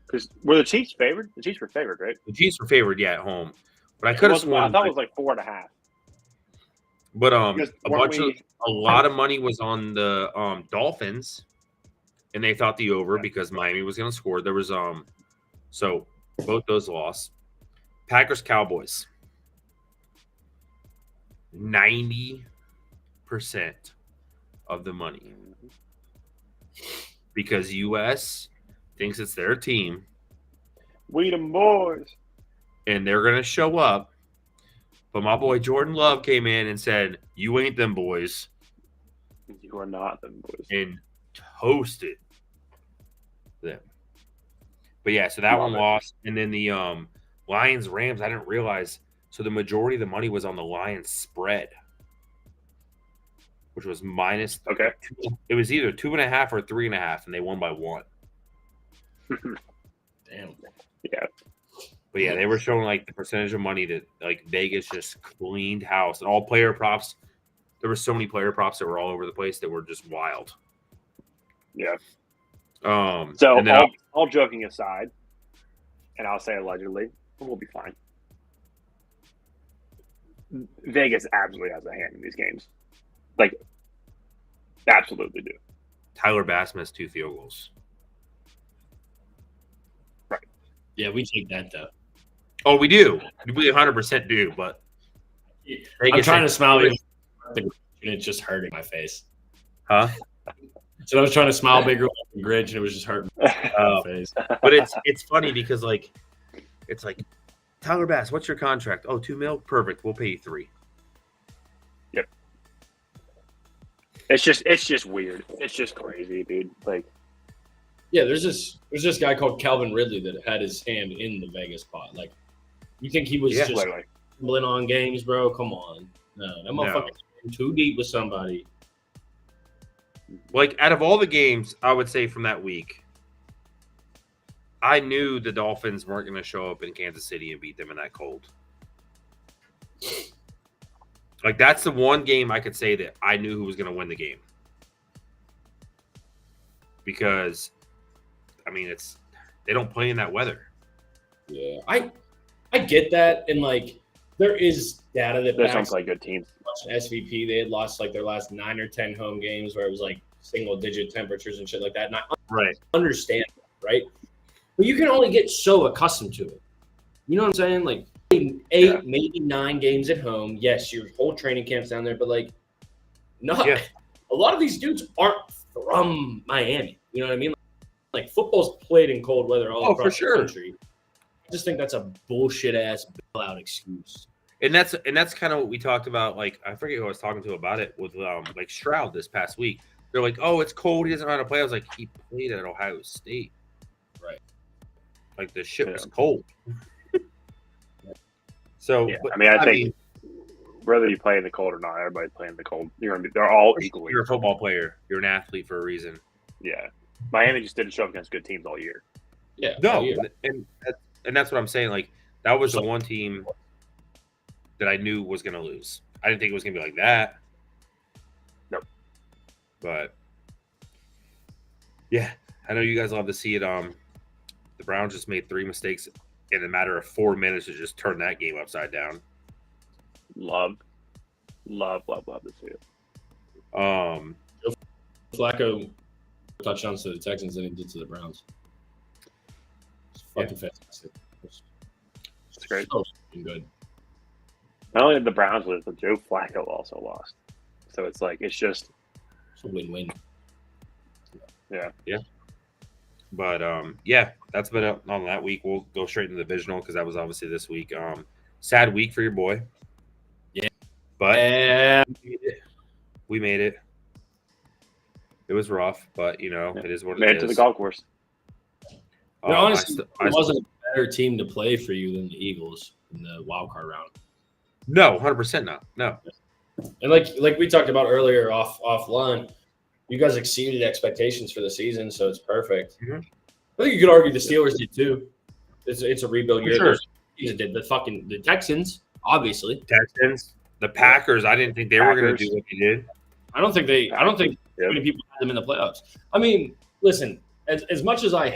Because were the Chiefs favored? The Chiefs were favored, right? The Chiefs were favored, at home. But I could have sworn. I thought it was like 4.5. But a lot of money was on the Dolphins, and they thought the over because Miami was going to score. There was so both those lost. Packers Cowboys. 90% of the money because US thinks it's their team. We the boys. And they're going to show up. But my boy Jordan Love came in and said, "You ain't them boys." You are not them boys. And toasted them. But yeah, so that one lost. And then the Lions Rams, I didn't realize. So the majority of the money was on the Lions spread, which was minus. Okay. It was either 2.5 or 3.5, and they won by 1. Damn. Yeah. But yeah, they were showing the percentage of money that Vegas just cleaned house and all player props. There were so many player props that were all over the place that were just wild. Yeah. So and then all joking aside, and I'll say allegedly, we'll be fine. Vegas absolutely has a hand in these games. Absolutely do. Tyler Bass missed 2 field goals. Right. Yeah, we take that though. Oh, we do. We 100% do, but I'm trying to smile and it's just hurting my face. Huh? So I was trying to smile bigger with the Grinch and it was just hurting my face. But it's funny because it's Tyler Bass, what's your contract? Oh, $2 million? Perfect. We'll pay you 3. Yep. It's just weird. It's just crazy, dude. Yeah, there's this guy called Calvin Ridley that had his hand in the Vegas pot. You think he was just literally. gambling on games, bro? Come on. No, that motherfucker's too deep with somebody. Like, out of all the games, I would say from that week, I knew the Dolphins weren't going to show up in Kansas City and beat them in that cold. Like, that's the one game I could say that I knew who was going to win the game. Because, I mean, they don't play in that weather. Yeah, I get that, and like there is data that They don't play good teams. SVP, they had lost like their last 9 or 10 home games where it was like single-digit temperatures and shit like that. And I understand that, right? But you can only get so accustomed to it. You know what I'm saying? Like 8, maybe 9 games at home. Yes, your whole training camp's down there, but like, a lot of these dudes aren't from Miami. You know what I mean? Like football's played in cold weather all across the country. I just think that's a bullshit ass bailout excuse. And that's kind of what we talked about. Like, I forget who I was talking to about it with like Stroud this past week. They're like, "Oh, it's cold. He doesn't know how to play." I was like, "He played at Ohio State, right? Like the shit was cold." So, yeah, I think whether you play in the cold or not, everybody's playing in the cold. They're all equally. You're a football player. You're an athlete for a reason. Yeah, Miami just didn't show up against good teams all year. Yeah, no, and that's what I'm saying. Like, that was the one team that I knew was going to lose. I didn't think it was going to be like that. Nope. But yeah, I know you guys love to see it. The Browns just made 3 mistakes in a matter of 4 minutes to just turn that game upside down. Love to see it. Flacco touchdowns to the Texans than he did to the Browns. It's fucking fantastic. It's great. So good. Not only did the Browns lose, but Joe Flacco also lost. So it's like it's just a win-win. Yeah. But yeah, that's been it on that week. We'll go straight into the divisional because that was obviously this week. Sad week for your boy. Yeah. But we made it. It was rough, but it is what it is. Made it to the golf course. Honestly, it wasn't a better team to play for you than the Eagles in the wild card round. No, 100% not. No. And like we talked about earlier offline, you guys exceeded expectations for the season, so it's perfect. Mm-hmm. I think you could argue the Steelers did too. It's a rebuild year. Sure. Did the Texans, obviously. The Packers. I didn't think they were going to do what they did. I don't think many people had them in the playoffs. I mean, listen, as much as I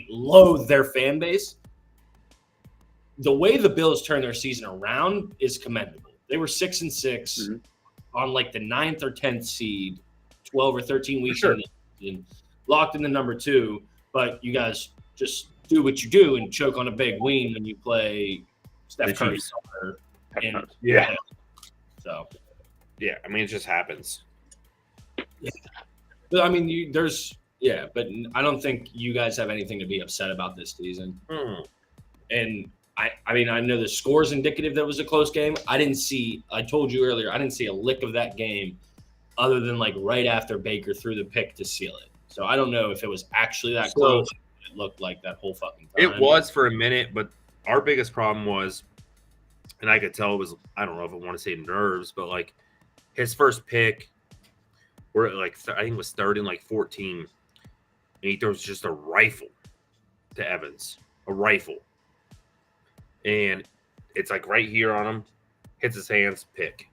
loathe their fan base, the way the Bills turned their season around is commendable. They were 6-6 on like the 9th or 10th seed, 12 or 13 weeks in the season, locked in the number 2. But you guys just do what you do and choke on a big win when you play Steph Curry. Yeah. So. Yeah, I mean, it just happens. Yeah. But I mean, but I don't think you guys have anything to be upset about this season. And I mean, I know the score is indicative that it was a close game. I told you earlier, I didn't see a lick of that game other than like right after Baker threw the pick to seal it. So I don't know if it was actually that close. It looked like that whole fucking time. It was for a minute, but our biggest problem was, and I could tell it was, I don't know if I want to say nerves, but like his first pick, we're at like, I think it was 3rd and like 14. And he throws just a rifle to Evans. A rifle. And it's like right here on him, hits his hands, pick.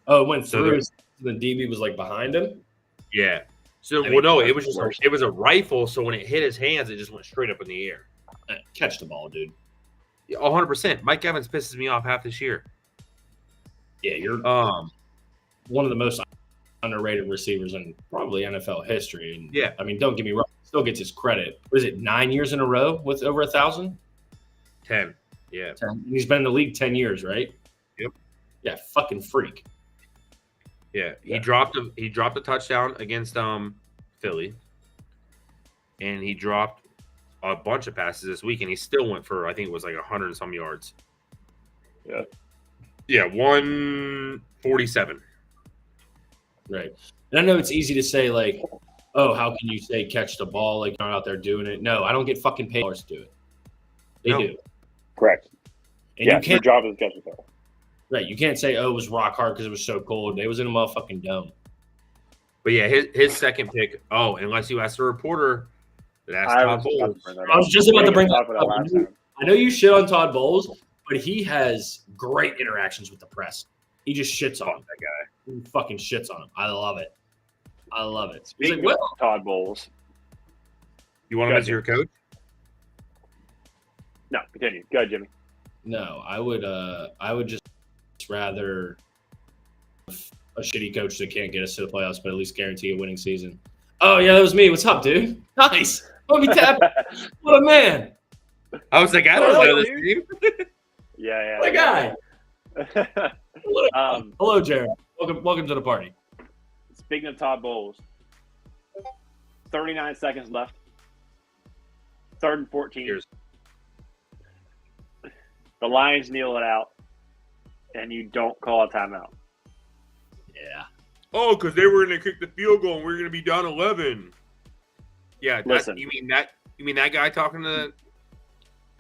Oh, it went through. The DB was like behind him. Yeah. So it was a rifle. So when it hit his hands, it just went straight up in the air. Catch the ball, dude. 100%. Mike Evans pisses me off half this year. Yeah, you're one of the most underrated receivers in probably NFL history. And yeah, I mean, don't get me wrong, he still gets his credit. What is it, 9 years in a row with over 1,000? 10. Yeah. 10. And he's been in the league 10 years, right? Yep. Yeah, fucking freak. Yeah. He dropped a touchdown against Philly. And he dropped a bunch of passes this week, and he still went for, I think it was like 100 and some yards. Yeah. Yeah, 147. Right. And I know it's easy to say, like, oh, how can you say catch the ball like you're out there doing it? No, I don't get fucking paid to do it. They do. Correct. And Yeah, you your can't job is to catch the ball. right. You can't say, "Oh, it was rock hard because it was so cold." It was in a motherfucking dome. But yeah, his second pick. Oh, unless you ask the reporter, that's I Todd was about Bowles. to bring that I was up. just about to bring Talk that about up. last time. I know you shit on Todd Bowles, but he has great interactions with the press. He just shits on him. That guy. He fucking shits on him. I love it. I love it. He's Speaking like, well, of Todd Bowles. You want him as your coach? No, continue. Go ahead, Jimmy. no, I would just rather a shitty coach that can't get us to the playoffs, but at least guarantee a winning season. Oh yeah, that was me. What's up, dude? Nice. Let me tap. What a man. I was like, I don't know this team. Yeah. What a guy. What a Um, Hello, Jared. Welcome to the party. Speaking of Todd Bowles, 39 seconds left. 3rd and 14. Cheers. The Lions kneel it out, and you don't call a timeout. Yeah. Oh, because they were going to kick the field goal and we are going to be down 11. Yeah, Listen. You mean that guy talking to?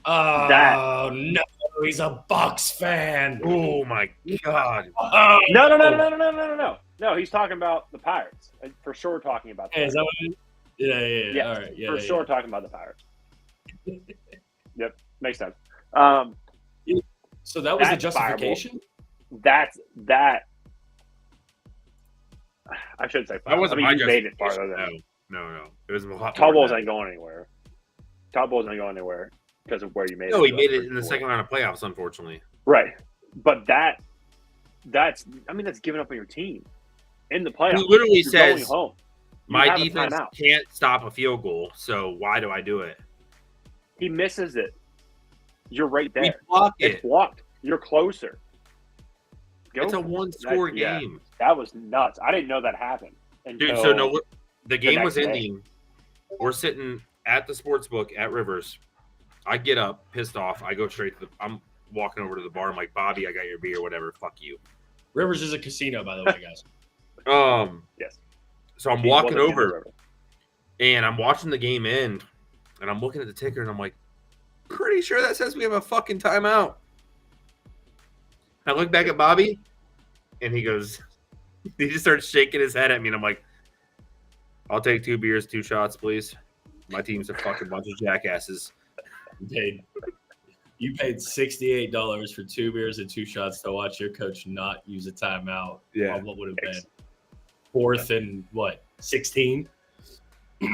Oh no, he's a Bucks fan. Oh my God! Oh, No. No, he's talking about the Pirates. For sure talking about the Hey, is Pirates. that what it is? Yeah. Yeah, All right. Yeah. For yeah, sure yeah. talking about the Pirates. Yep, makes sense. So that was the That's justification? That I shouldn't say That wasn't my you made it justification. farther than No. It was a lot. Todd more Bowles than ain't going anywhere. Todd Bowles ain't going anywhere because of where you made that. it. No, he made it in the second round of playoffs, unfortunately. Right. But that's giving up on your team in the playoffs. He literally You're says, going home. You My have a defense timeout. can't stop a field goal, so why do I do it? He misses it. You're right We there. block It's it. blocked. You're closer. Go It's a for it. one-score Yeah. game. That was nuts. I didn't know that happened. Dude, so no, the game next was day. ending. We're sitting at the sports book at Rivers. I get up, pissed off. I go straight to I'm walking over to the bar. I'm like, Bobby, I got your beer, whatever. Fuck you. Rivers is a casino, by the way, guys. Yes. So I'm He walking wasn't in the over river. and I'm watching the game end, and I'm looking at the ticker and I'm like, pretty sure that says we have a fucking timeout. I look back at Bobby, and he goes, he just starts shaking his head at me, and I'm like, I'll take 2 beers, 2 shots, please. My team's a fucking bunch of jackasses. You paid $68 for 2 beers and 2 shots to watch your coach not use a timeout. Yeah. On what would have been 4th and 16? But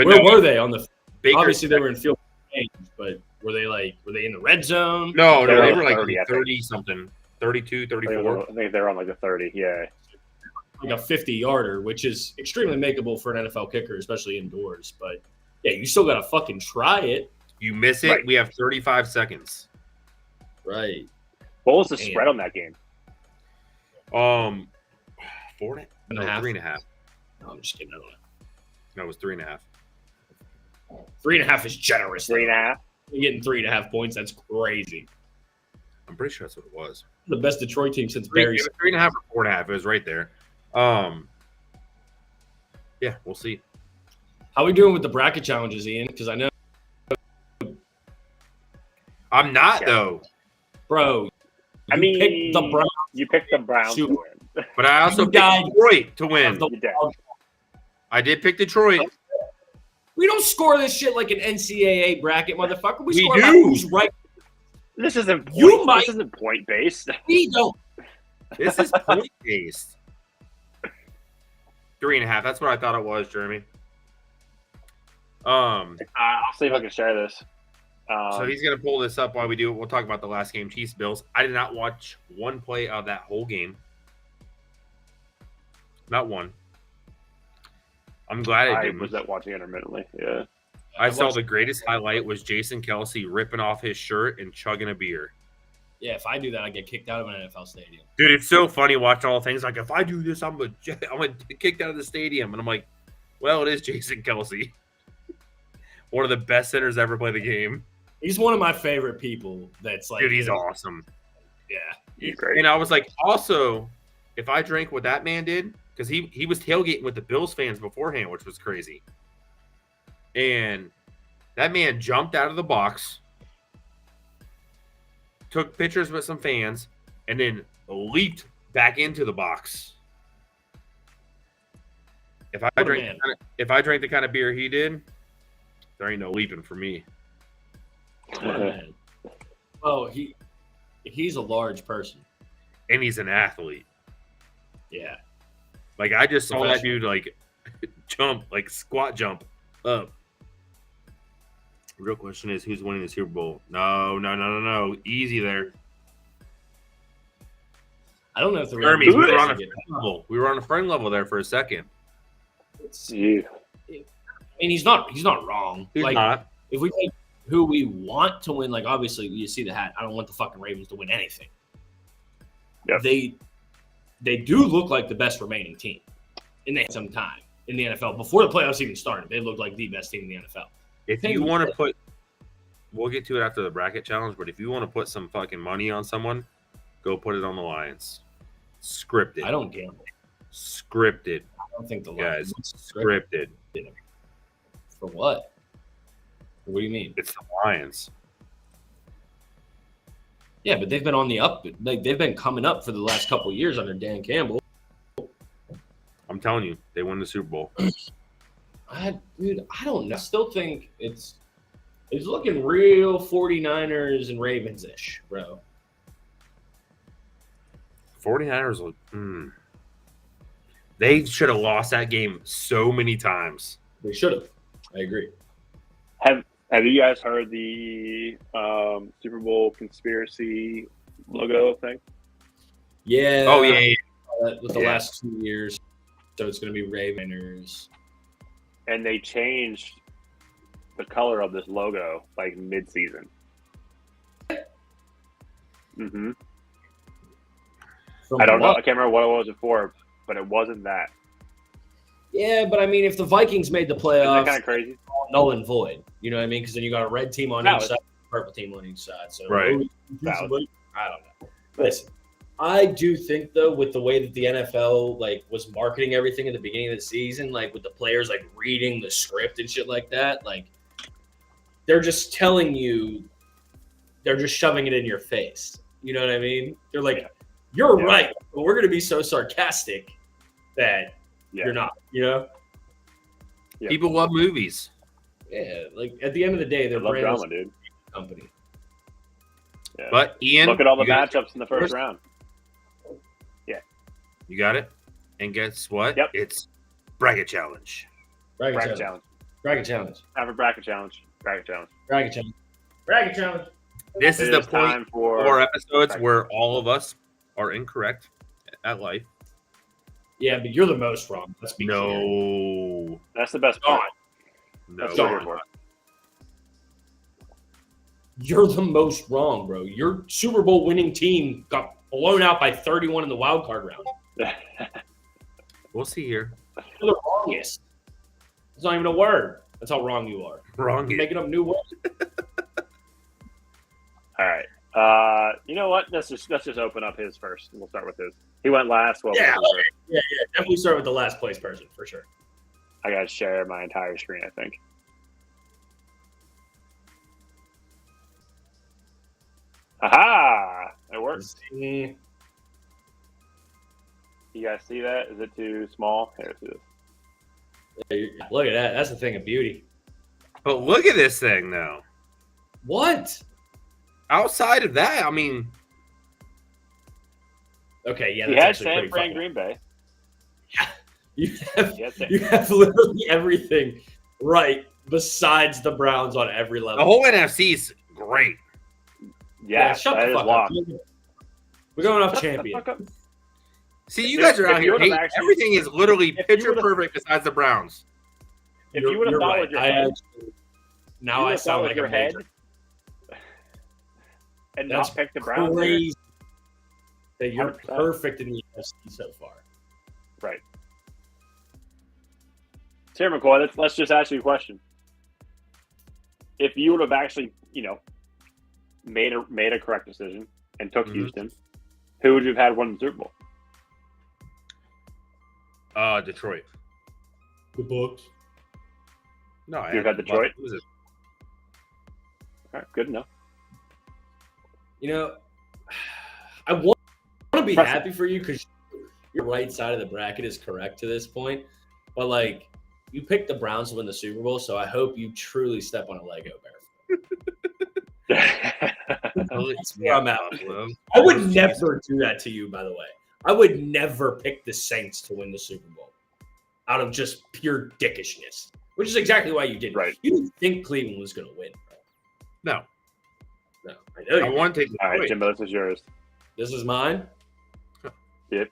Where no, were they on the? Baker, Obviously, they were in field range, but were they in the red zone? No, They they were were like 30, I think. 30 something, 32, 34. I think they're on like the 30. Yeah. Like a 50-yarder, which is extremely makeable for an NFL kicker, especially indoors. But yeah, you still got to fucking try it. You miss it, Right. we have 35 seconds. Right. What was the Man. spread on that game? 4.5? And No, a half. 3.5. No, I'm just kidding. I don't know. No, it was 3.5. 3.5 is generous. 3.5. You're getting 3.5 points. That's crazy. I'm pretty sure that's what it was. The best Detroit team since It Barry. was 3.5 or 4.5. It was right there. Yeah, we'll see. How we doing with the bracket challenges, Ian? Because I know, I'm not Yeah. though, bro. I you mean, picked the Browns. You picked the Browns Shoot. to win. but I also You picked died. Detroit to win. You did. I did pick Detroit. We don't score this shit like an NCAA bracket, motherfucker. We We score do. about who's right. This isn't point, You might- This isn't point based. We don't. This is point based. 3.5. That's what I thought it was, Jeremy. I'll see if I can share this. So he's gonna pull this up while we do it. We'll talk about the last game, Chiefs Bills. I did not watch one play of that whole game. Not one. I'm glad I I didn't. was watching intermittently. Yeah. I saw the greatest highlight was Jason Kelsey ripping off his shirt and chugging a beer. Yeah, if I do that, I get kicked out of an NFL stadium. Dude, it's so funny watching all the things. Like, if I do this, I'm gonna get kicked out of the stadium. And I'm like, well, it is Jason Kelsey. One of the best centers ever play the game. He's one of my favorite people. That's like, Dude, he's awesome. Yeah. He's great. And I was like, also, if I drank what that man did, because he was tailgating with the Bills fans beforehand, which was crazy. And that man jumped out of the box, took pictures with some fans, and then leaped back into the box. If I drank the kind of beer he did, there ain't no leaping for me. What a man. Oh, he's a large person. And he's an athlete. Yeah. Like, I just saw that dude, like, squat jump up. The real question is, who's winning the Super Bowl? No. Easy there. I don't know if the Jeremy, we were on a friend level. We were on a friend level there for a second. Yeah. I mean, he's not wrong. He's like, not. If we take who we want to win, like, obviously you see the hat. I don't want the fucking Ravens to win anything. Yep. They do look like the best remaining team in some time in the NFL. Before the playoffs even started, they looked like the best team in the NFL. If you want to put, we'll get to it after the bracket challenge, but if you want to put some fucking money on someone, go put it on the Lions. Scripted. I don't gamble. Scripted. I don't think the Guys, Lions scripted. For what? What do you mean? It's the Lions. Yeah, but they've been on the up. Like, they've been coming up for the last couple of years under Dan Campbell. I'm telling you, they won the Super Bowl. Dude, I don't know. I still think it's looking real 49ers and Ravens-ish, bro. 49ers look. They should have lost that game so many times. They should have. I agree. Have you guys heard the Super Bowl conspiracy logo thing? Yeah. Oh, yeah. With the last 2 years. So it's going to be Ravens. And they changed the color of this logo like mid-season. Mm-hmm. I don't know. I can't remember what it was before, but it wasn't that. Yeah, but I mean, if the Vikings made the playoffs, isn't that kind of crazy? Null and void. You know what I mean? Because then you got a red team on each side, a purple team on each side. So right. I don't know. Listen, I do think though, with the way that the NFL like was marketing everything at the beginning of the season, like with the players like reading the script and shit like that, like they're just telling you, they're just shoving it in your face. You know what I mean? They're like, you're right, but we're going to be so sarcastic that you're not, you know? Yeah. People love movies. Yeah, like at the end of the day, they're love drama, dude. Company. Yeah. But Ian, look at all the matchups in the first round. Yeah, you got it. And guess what? Yep, it's bracket challenge. Bracket challenge. Bracket challenge. Have a bracket challenge. Bracket challenge. Bracket challenge. Bracket challenge. This is the point for episodes where all of us are incorrect at life. Yeah, but you're the most wrong. Let's be clear. That's the best part. No, you're the most wrong, bro. Your Super Bowl winning team got blown out by 31 in the wild card round. We'll see here. You're the wrongest. It's not even a word. That's how wrong you are. Wrong. You're making up new words. All right. You know what? Let's just open up his first. We'll start with his. He went last. Well, yeah. Definitely start with the last place person for sure. I gotta share my entire screen, I think. Aha! It works. You guys see that? Is it too small? Here, let's do this. Look at that. That's a thing of beauty. But look at this thing, though. What? Outside of that, I mean. Okay, yeah. He had San Fran, Green Bay. You have literally everything right besides the Browns on every level. The whole NFC is great. Yeah, shut the fuck up. We're going off champion. See, you guys are out here hating. Everything is literally picture perfect besides the Browns. If you would have thought with your head, now I sound like your a head, and not pick the Browns. Crazy that you're 100%. Perfect in the NFC so far. Right. Here, McCoy, let's just ask you a question. If you would have actually, made a correct decision and took Houston, who would you have had won the Super Bowl? Detroit. The Bucs. No, you've had Detroit. Who is it? All right, good enough. I want to be happy for you because your right side of the bracket is correct to this point. But, like, you picked the Browns to win the Super Bowl, so I hope you truly step on a Lego barefoot. That's where I'm at. I would never do that to you, by the way. I would never pick the Saints to win the Super Bowl out of just pure dickishness, which is exactly why you did. Right. You didn't think Cleveland was going to win. No. I know I want to take the All right, point. Jimbo, this is yours. This is mine. Yep.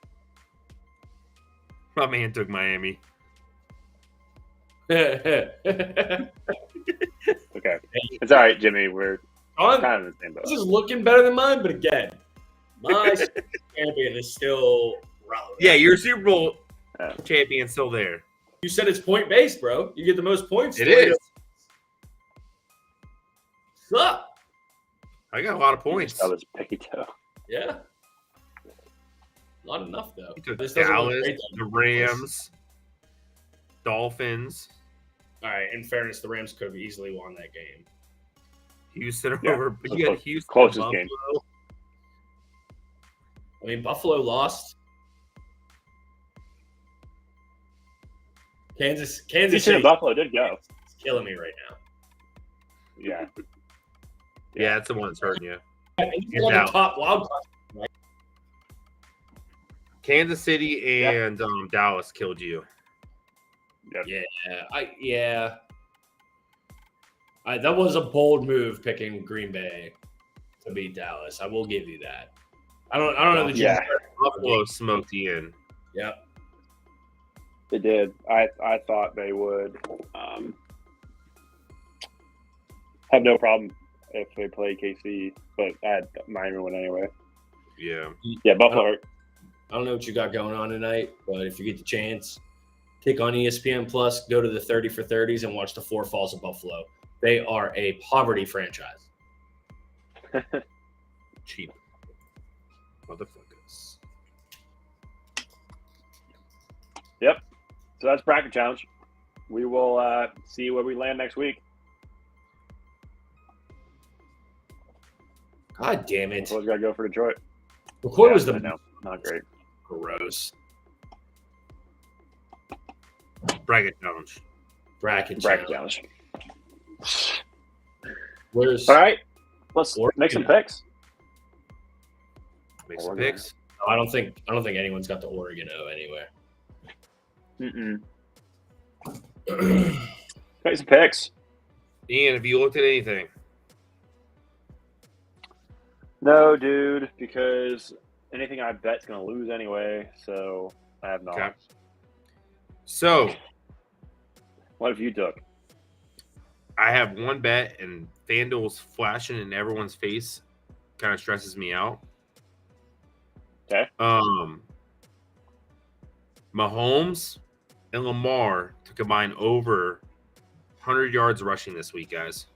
My man took Miami. Okay. It's all right, Jimmy. We're Sean, kind of in the same boat. this is looking better than mine, but again, my champion is still relevant. Yeah, your Super Bowl champion's still there. You said it's point based, bro. You get the most points. It is. Sup? I got a lot of points. That was picky toe. Yeah. Not enough though. He took This doesn't look Dallas, great, the though. Rams, Dolphins, All right. In fairness, the Rams could have easily won that game. Houston Yeah, over. that's You had close- Houston, closest Buffalo. game. I mean, Buffalo lost. Kansas Houston City and Buffalo did go. is killing me right now. Yeah. Yeah, that's the one that's hurting you. And he's You're on the down. top wild card. Kansas City and Dallas killed you. Yeah, that was a bold move picking Green Bay to beat Dallas. I will give you that. I don't know that you. Yeah. Buffalo smoked you in. Yep. They did. I thought they would have no problem if they play KC, but I had Miami win anyway. Yeah. Yeah, Buffalo hurt. I don't know what you got going on tonight, but if you get the chance, take on ESPN Plus, go to the 30 for 30s, and watch the Four Falls of Buffalo. They are a poverty franchise. Cheap. Motherfuckers. Yep. So that's bracket challenge. We will see where we land next week. God damn it. Boys got to go for Detroit. McCoy Yeah, was I the know. Not great. gross Bracket challenge. bracket Bracket challenge. challenge. Where's All right. Let's Oregon. make some picks. Make some Oregon. picks. I don't think anyone's got the Oregon O anywhere. Make some picks. Ian, have you looked at anything? No, dude, because anything I bet's going to lose anyway, so I have not. Okay. So What have you took? I have one bet, and FanDuel's flashing in everyone's face. Kind of stresses me out. Okay. Mahomes and Lamar to combine over 100 yards rushing this week, guys.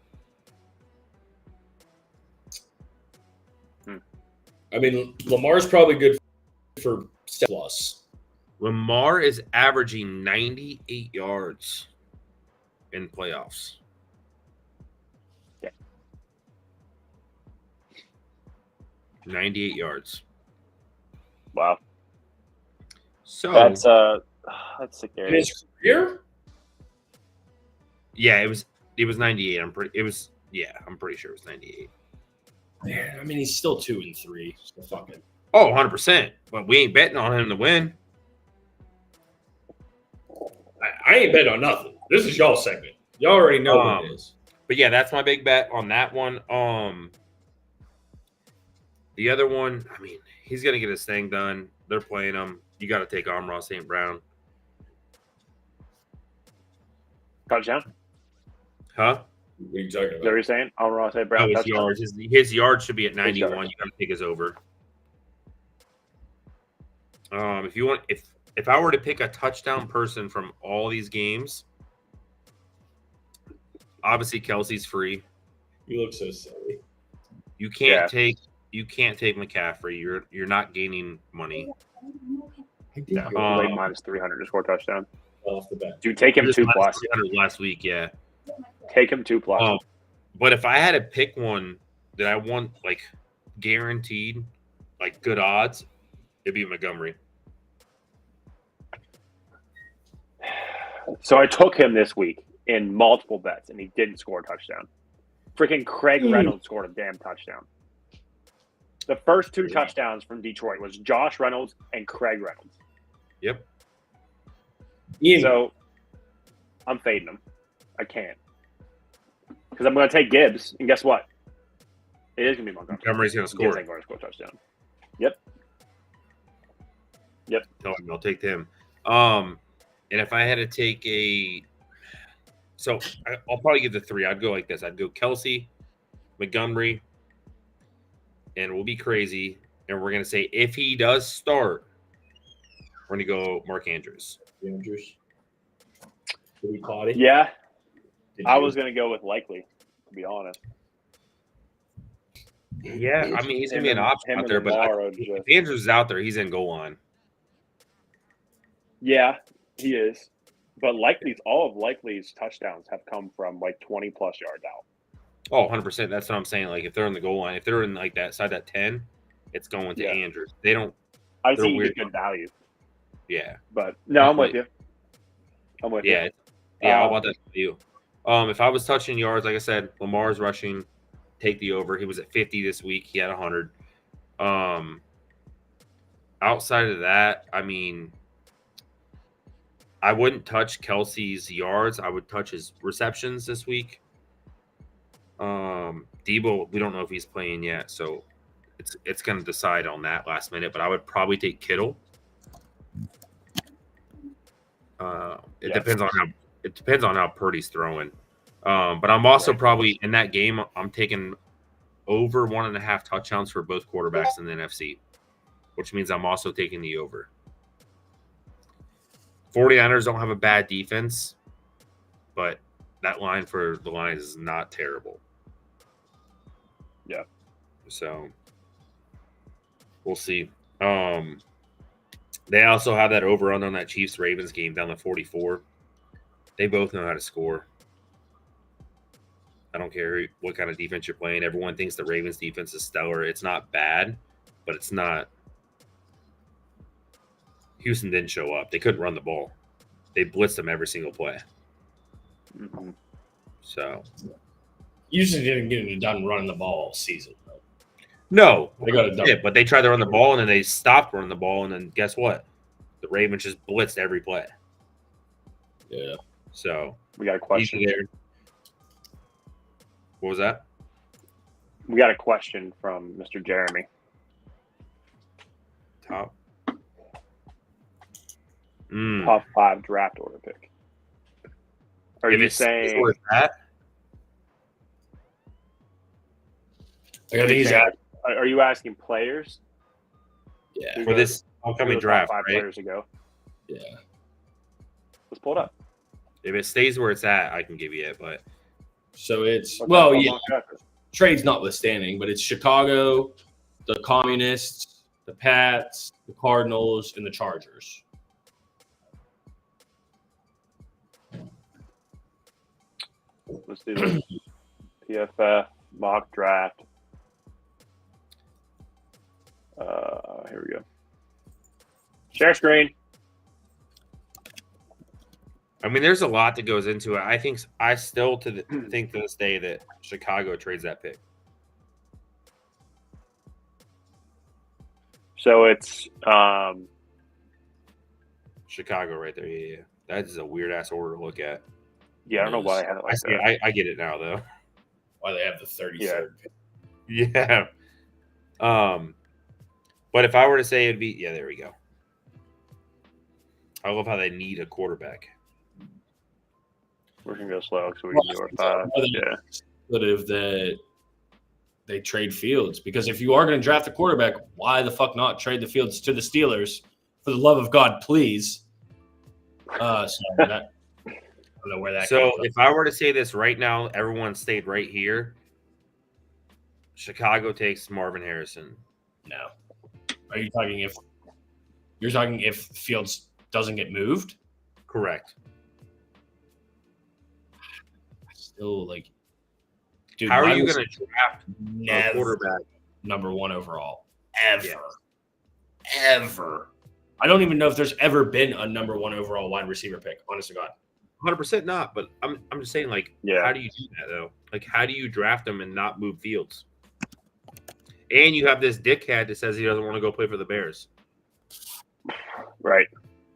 I mean, Lamar's probably good for plus. Lamar is averaging 98 yards in playoffs. Yeah. 98 yards. Wow. So That's In scary. his career? yeah, it was 98. I'm pretty sure it was 98. Man, I mean, he's still 2-3. So fuck it. Oh, 100%. But we ain't betting on him to win. I ain't betting on nothing. This is y'all segment. Y'all already know what it is. But yeah, that's my big bet on that one. The other one, I mean, he's gonna get his thing done. They're playing him. You got to take Amon St. Brown, Touchdown? huh? What are you talking Is that what about? you're saying? I'm Ross A. Brown His touchdown. yards, his yards should be at 91. yards. You got to take his over. If you want, if I were to pick a touchdown person from all these games, obviously Kelsey's free. You look so silly. You can't take McCaffrey. You're not gaining money. Yeah, Um, late minus 300 to score a touchdown. Off the bat. Dude, take him Just 2 minus plus. 300 last week, yeah. Take him 2 plus. But if I had to pick one that I want like guaranteed like good odds, it'd be Montgomery. So I took him this week in multiple bets, and he didn't score a touchdown. Freaking Craig Reynolds scored a damn touchdown. The first 2 touchdowns from Detroit was Josh Reynolds and Craig Reynolds. Yep. So I'm fading him. I can't. Because I'm going to take Gibbs, and guess what? It is going to be Montgomery. Montgomery's going to score. Gibbs ain't going to score a touchdown. Yep. Tell him I'll take him. And if I had to take I'll probably give the 3. I'd go like this. I'd go Kelsey, Montgomery, and we'll be crazy. And we're going to say if he does start, we're going to go Mark Andrews. Andrews. Did we caught it? Yeah. I was going to go with Likely, to be honest. Yeah, I mean, he's going to be an option out there. But if Andrews is out there, he's in goal line. Yeah, he is. But all of Likely's touchdowns have come from like 20-plus yards out. Oh, 100%. That's what I'm saying. Like, if they're in the goal line, if they're in like that side, that 10, it's going to Andrews. They don't. I think you get good value. Yeah. But, no, I'm with you. Yeah. Yeah, how about that for you? If I was touching yards, like I said, Lamar's rushing, take the over. He was at 50 this week. He had 100. Outside of that, I mean, I wouldn't touch Kelsey's yards. I would touch his receptions this week. Debo, we don't know if he's playing yet, so it's going to decide on that last minute. But I would probably take Kittle. It depends on how Purdy's throwing. But I'm also probably in that game. I'm taking over 1.5 touchdowns for both quarterbacks in the NFC, which means I'm also taking the over. 49ers don't have a bad defense, but that line for the Lions is not terrible. Yeah. So we'll see. They also have that over-under on that Chiefs-Ravens game down to 44. They both know how to score. I don't care what kind of defense you're playing. Everyone thinks the Ravens defense is stellar. It's not bad, but it's not. Houston didn't show up. They couldn't run the ball. They blitzed them every single play. Mm-hmm. So Houston didn't get it done running the ball all season. no, They got it done. yeah, but they tried to run the ball and then they stopped running the ball, and then guess what? The Ravens just blitzed every play. Yeah. So We got a question. there. What was that? We got a question from Mr. Jeremy. Top. Top 5 draft order pick. Are If you it's saying? where it's at, I think he's at. Are you asking players? Yeah. for this upcoming draft, 5 right? players ago. Yeah. Let's pull it up. If it stays where it's at, I can give you it. But So it's What's well, that? yeah. Trades notwithstanding, but it's Chicago, the Communists, the Pats, the Cardinals, and the Chargers. Let's do this. PFF mock draft. Here we go. Share screen. I mean, there's a lot that goes into it. I still think to this day that Chicago trades that pick. So it's Chicago right there. Yeah. That is a weird ass order to look at. yeah, I don't know why I had it like that. I get it now though. Why they have the 33rd pick. Yeah. But if I were to say it'd be there we go. I love how they need a quarterback. We're gonna go slow so we can do our 5. Yeah. Speculative that they trade Fields, because if you are going to draft a quarterback, why the fuck not trade the Fields to the Steelers? For the love of God, please. I don't know where that. So if I were to say this right now, everyone stayed right here. Chicago takes Marvin Harrison. No. Are you talking if you're talking if Fields doesn't get moved? Correct. Still like, dude, How are why you was going to draft a quarterback? number 1 overall Ever. I don't even know if there's ever been a number 1 overall wide receiver pick, honest to God. 100% not, but I'm just saying, like, how do you do that, though? Like, how do you draft them and not move Fields? And you have this dickhead that says he doesn't want to go play for the Bears. Right.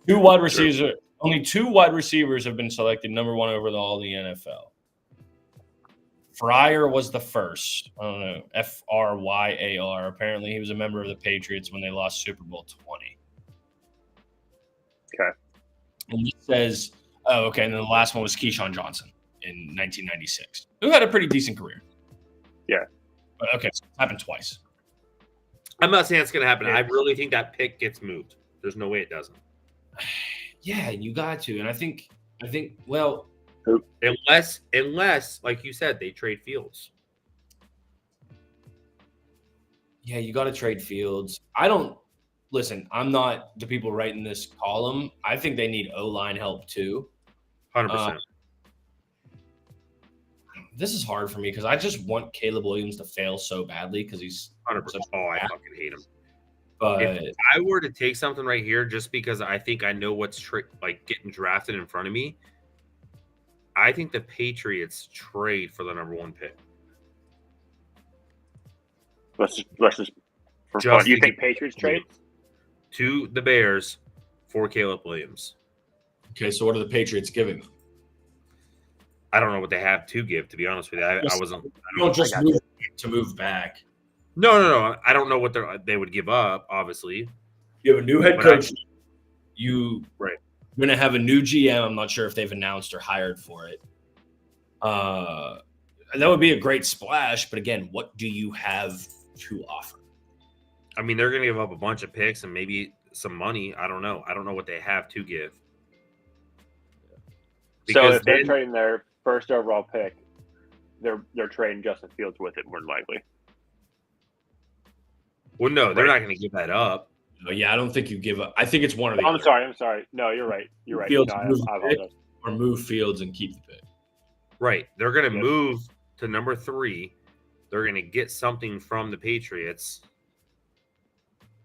Only 2 wide receivers have been selected number 1 overall in the NFL. Fryer was the first. I don't know. Fryar. Apparently, he was a member of the Patriots when they lost Super Bowl 20. Okay. And he says, oh, okay. And then the last one was Keyshawn Johnson in 1996, who had a pretty decent career. Yeah. But okay, so it's happened twice. I'm not saying it's going to happen. I really think that pick gets moved. There's no way it doesn't. Yeah, you got to. And I think, well, unless, like you said, they trade Fields. Yeah, you got to trade Fields. Listen, I'm not the people writing this column. I think they need O-line help too. 100%. This is hard for me because I just want Caleb Williams to fail so badly because he's 100%. I fucking hate him. But if I were to take something right here, just because I think I know what's getting drafted in front of me, I think the Patriots trade for the number 1 pick. Let's just for fun. You think Patriots trade to the Bears for Caleb Williams? Okay, so what are the Patriots giving them? I don't know what they have to give. To be honest with you, I wasn't. Don't just move back. No. I don't know what they would give up. Obviously, you have a new head coach. You're going to have a new GM. I'm not sure if they've announced or hired for it. That would be a great splash. But again, what do you have to offer? I mean, they're going to give up a bunch of picks and maybe some money. I don't know. I don't know what they have to give. So if they're trading their first overall pick, they're trading Justin Fields with it more than likely. Well, no, they're not going to give that up. Yeah, I don't think you give up. I think it's one of the. I'm sorry. No, you're right. You're right. Fields No, or move Fields and keep the pick. Right. They're going to move to number 3. They're going to get something from the Patriots.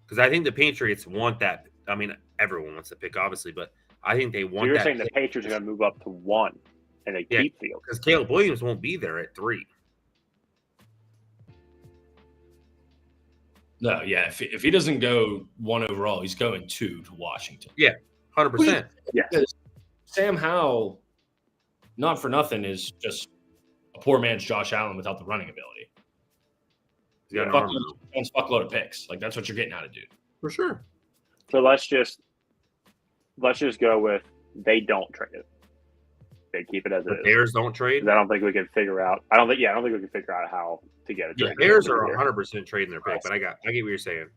Because I think the Patriots want that. I mean, everyone wants the pick, obviously, but I think they want that. You're saying the Patriots are going to move up to 1 and they keep Fields. Because Caleb Williams won't be there at 3. No, yeah. If he doesn't go 1 overall, he's going 2 to Washington. Yeah, 100%. Yeah. Sam Howell, not for nothing, is just a poor man's Josh Allen without the running ability. He's got a fuckload of picks. Like, that's what you're getting out of dude. For sure. So let's just go with they don't trade it. They keep it as it is. Bears don't trade. I don't think we can figure out. I don't think we can figure out how to get it. Yeah, Bears are 100% trading their pick, but I get what you're saying.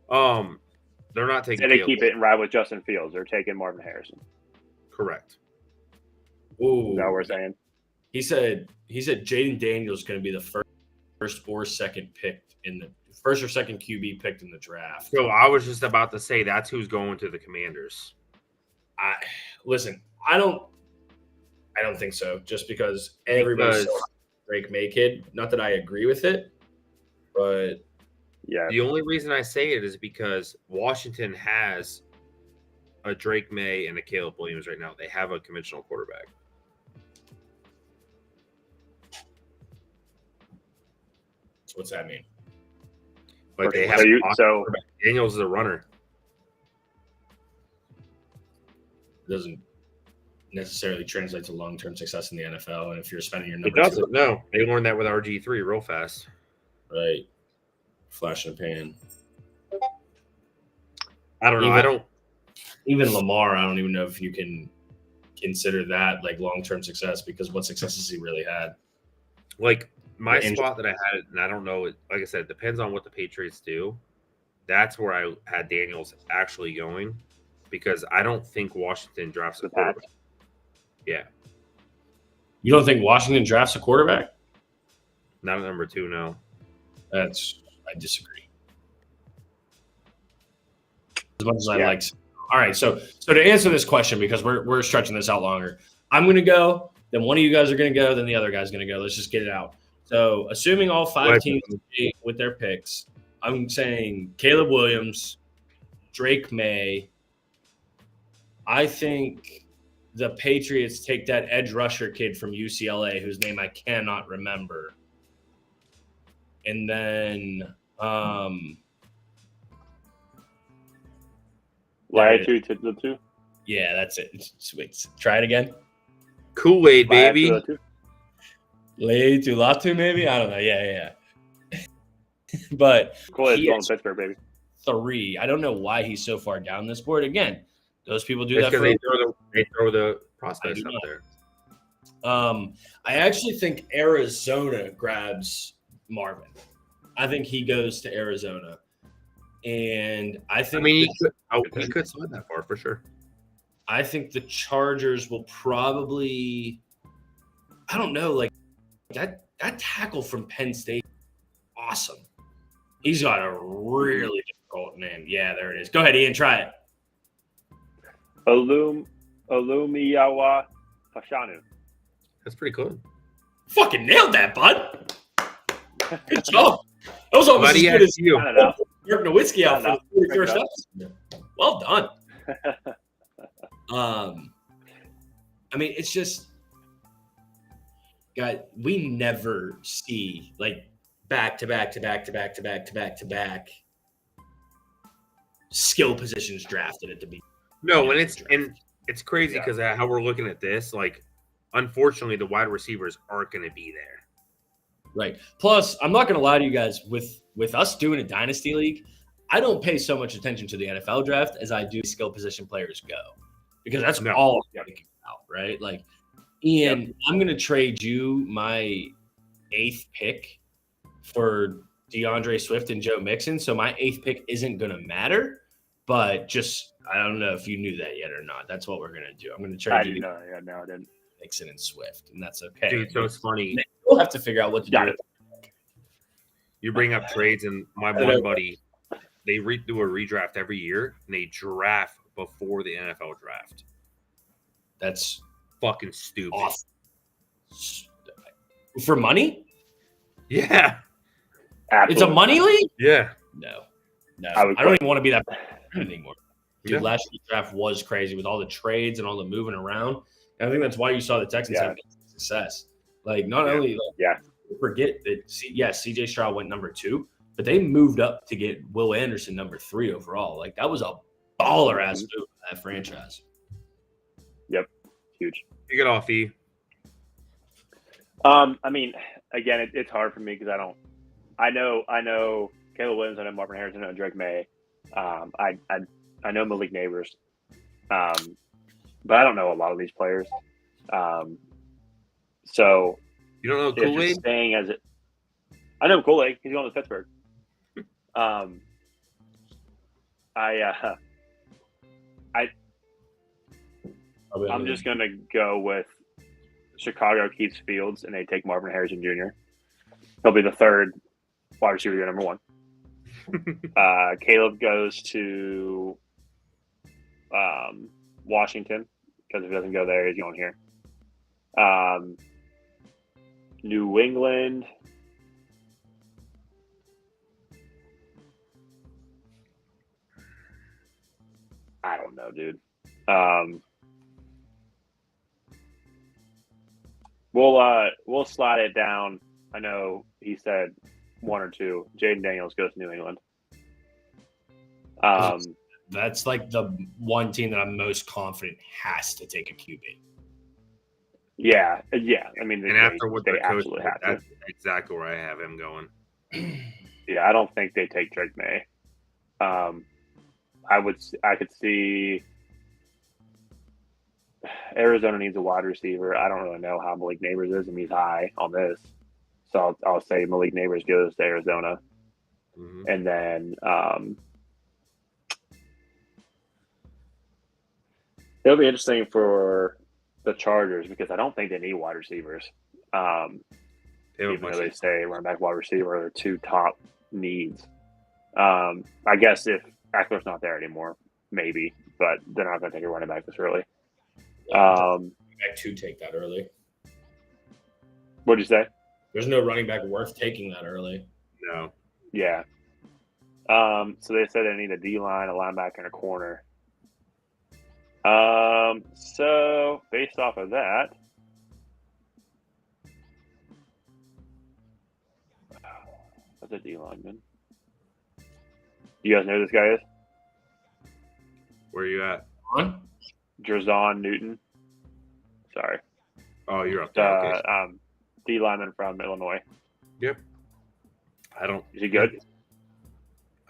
They're not taking. They keep it and ride with Justin Fields. They're taking Marvin Harrison. Correct. Ooh, is that what we're saying? He said Jaden Daniels is going to be the first or second picked in the first or second QB picked in the draft. So I was just about to say that's who's going to the Commanders. I don't think so. Just because everybody's Drake May kid. Not that I agree with it, but yeah. The only reason I say it is because Washington has a Drake May and a Caleb Williams right now. They have a conventional quarterback. What's that mean? But they have Daniels is a runner. Doesn't necessarily translate to long-term success in the NFL. And if you're spending your number, it doesn't. No, they learned that with RG3 real fast. Right. Flash in the pan. I don't know. Even Lamar, I don't even know if you can consider that like long-term success because what success has he really had? Like my spot that I had, and I don't know, like I said, it depends on what the Patriots do. That's where I had Daniels actually going because I don't think Washington drafts a quarterback. Yeah. You don't think Washington drafts a quarterback? Not at number 2, no. I disagree. As much as I like. All right, so to answer this question, because we're stretching this out longer, I'm going to go, then one of you guys are going to go, then the other guy's going to go. Let's just get it out. So, assuming all Go 5 ahead. teams stay with their picks, I'm saying Caleb Williams, Drake May. I think the Patriots take that edge rusher kid from UCLA, whose name I cannot remember. And then Laiatu. yeah, that's it. Wait, try it again. Kool-Aid, baby. Laiatu Latu, maybe? I don't know. Yeah. But Kool-Aid's he going is to Pittsburgh, baby. 3. I don't know why he's so far down this board. Again, those people do It's that because for they throw the prospects I do up not. there. I actually think Arizona grabs Marvin. I think he goes to Arizona. And I think He could slide that far for sure. I think the Chargers will probably I don't know, like that tackle from Penn State, awesome. He's got a really difficult name. Yeah, there it is. Go ahead, Ian, try it. Olumiyawa Fashanu. That's pretty cool. Fucking nailed that, bud. Good job. That was almost as good as you. Dirk Nowitzki out for the 41st episode. Well done. It's just, God, we never see like back to back skill positions drafted at the beginning. No, and it's crazy because how we're looking at this, like, unfortunately, the wide receivers aren't going to be there. Right. Plus, I'm not going to lie to you guys, with us doing a dynasty league, I don't pay so much attention to the NFL draft as I do skill position players go, because that's all I'm thinking about, right? Like, Ian, I'm going to trade you my 8th pick for DeAndre Swift and Joe Mixon, so my 8th pick isn't going to matter. But just, I don't know if you knew that yet or not. That's what we're going to do. I'm going to trade you No, I didn't. Mixon and Swift, and that's okay. Dude, so it's funny. We'll have to figure out what to do. You bring up trades, and my one buddy, they do a redraft every year, and they draft before the NFL draft. That's fucking stupid. Awesome. For money? Yeah. Absolutely. It's a money league? Yeah. No. I don't even want to be that anymore. Dude, last year's draft was crazy with all the trades and all the moving around. And I think that's why you saw the Texans have success. Like, not only forget that, CJ Stroud went number 2, but they moved up to get Will Anderson number 3 overall. Like, that was a baller ass move for that franchise. Yep, huge. You get off, E. Again, it's hard for me because I know Caleb Williams, I know Marvin Harrison, I know Drake May. I know Malik Neighbors. But I don't know a lot of these players. So you don't know Kool-Aid? Staying as it, I know Kool-Aid. He's going to Pittsburgh. I'm just going to go with Chicago keeps Fields, and they take Marvin Harrison Jr. He'll be the 3rd wide receiver, number 1. Caleb goes to Washington, because if he doesn't go there, he's going here. New England. I don't know, dude. We'll slide it down. I know he said 1 or 2. Jaden Daniels goes to New England. That's like the one team that I'm most confident has to take a QB. Yeah. And after what they coach absolutely have to. That's exactly where I have him going. Yeah, I don't think they take Drake May. I could see Arizona needs a wide receiver. I don't really know how Malik Neighbors is, and he's high on this. So I'll say Malik Neighbors goes to Arizona. Mm-hmm. And then it'll be interesting for the Chargers because I don't think they need wide receivers. Even though they say running back, wide receiver are their 2 top needs. I guess if Eckler's not there anymore, maybe, but they're not going to take a running back this early. Back to take that early. What'd you say? There's no running back worth taking that early. No. Yeah. So they said they need a D-line, a linebacker, and a corner. So based off of that, what's a D-lineman? You guys know who this guy is? Where are you at? On? Drazon Newton. Sorry. Oh, you're up there. Okay. D-lineman from Illinois. Yep. I don't. Is he good?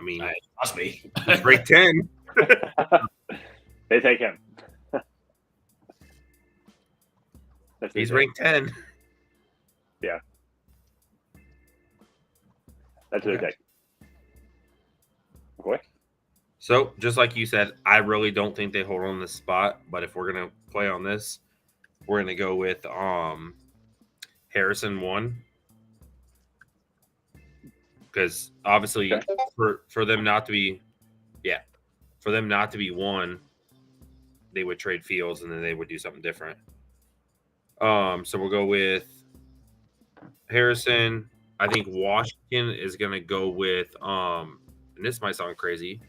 I mean, Must be. he's ranked 10. They take him. He's ranked 10. Yeah. That's what they take. Okay. So, just like you said, I really don't think they hold on this spot. But if we're gonna play on this, we're gonna go with Harrison 1. Because obviously, for them not to be, for them not to be 1, they would trade Fields and then they would do something different. So we'll go with Harrison. I think Washington is gonna go with and this might sound crazy.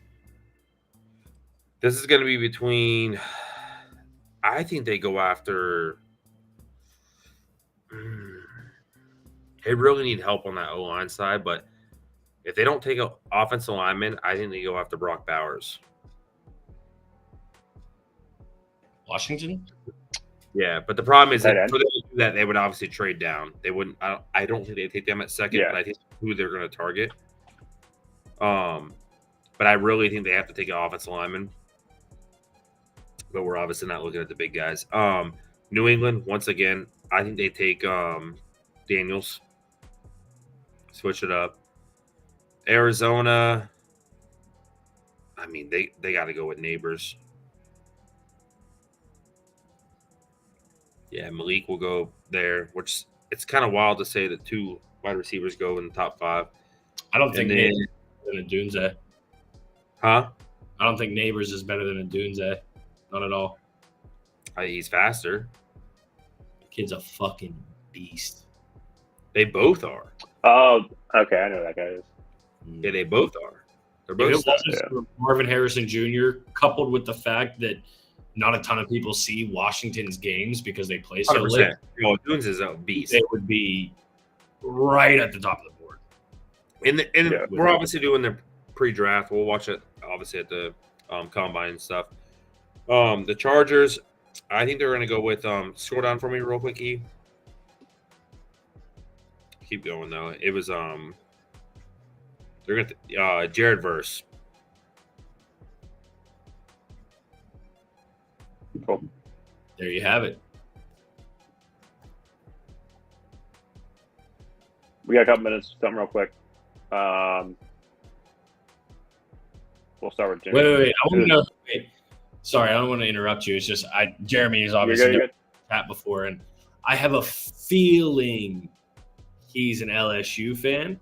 This is gonna be between. I think they go after. They really need help on that O-line side, but if they don't take an offensive lineman, I think they go after Brock Bowers. Washington? Yeah, but the problem is that Tight end. for them to do that, they would obviously trade down. They wouldn't. I don't think they take them at second, Yeah. but I think who they're going to target. But I really think they have to take an offensive lineman. But we're obviously not looking at the big guys. New England, once again, I think they take Daniels. Switch it up. Arizona, I mean, they got to go with Neighbors. Yeah, Malik will go there, which it's kind of wild to say that 2 wide receivers go in the top 5. I don't think And Neighbors is better than Dunze. Huh? I don't think Neighbors is better than a Dunze. Not at all. He's faster. The kid's a fucking beast. They both are. Oh, okay. I know who that guy is. Yeah, they both are. They're If both. it wasn't for Marvin Harrison Jr., coupled with the fact that not a ton of people see Washington's games because they play so late, 100%. Well, Dunes is a beast. they would be right at the top of the board. And we're obviously doing the pre-draft. We'll watch it obviously at the combine and stuff. The Chargers, I think they're going to go with scroll down for me real quick. Keep going though. It was they're going to Jared Verse. Cool. There you have it. We got a couple minutes. Something real quick. We'll start with Jimmy. Wait. I want to know. Wait. Sorry, I don't want to interrupt you. It's just Jeremy is obviously You're good. chat before, and I have a feeling he's an LSU fan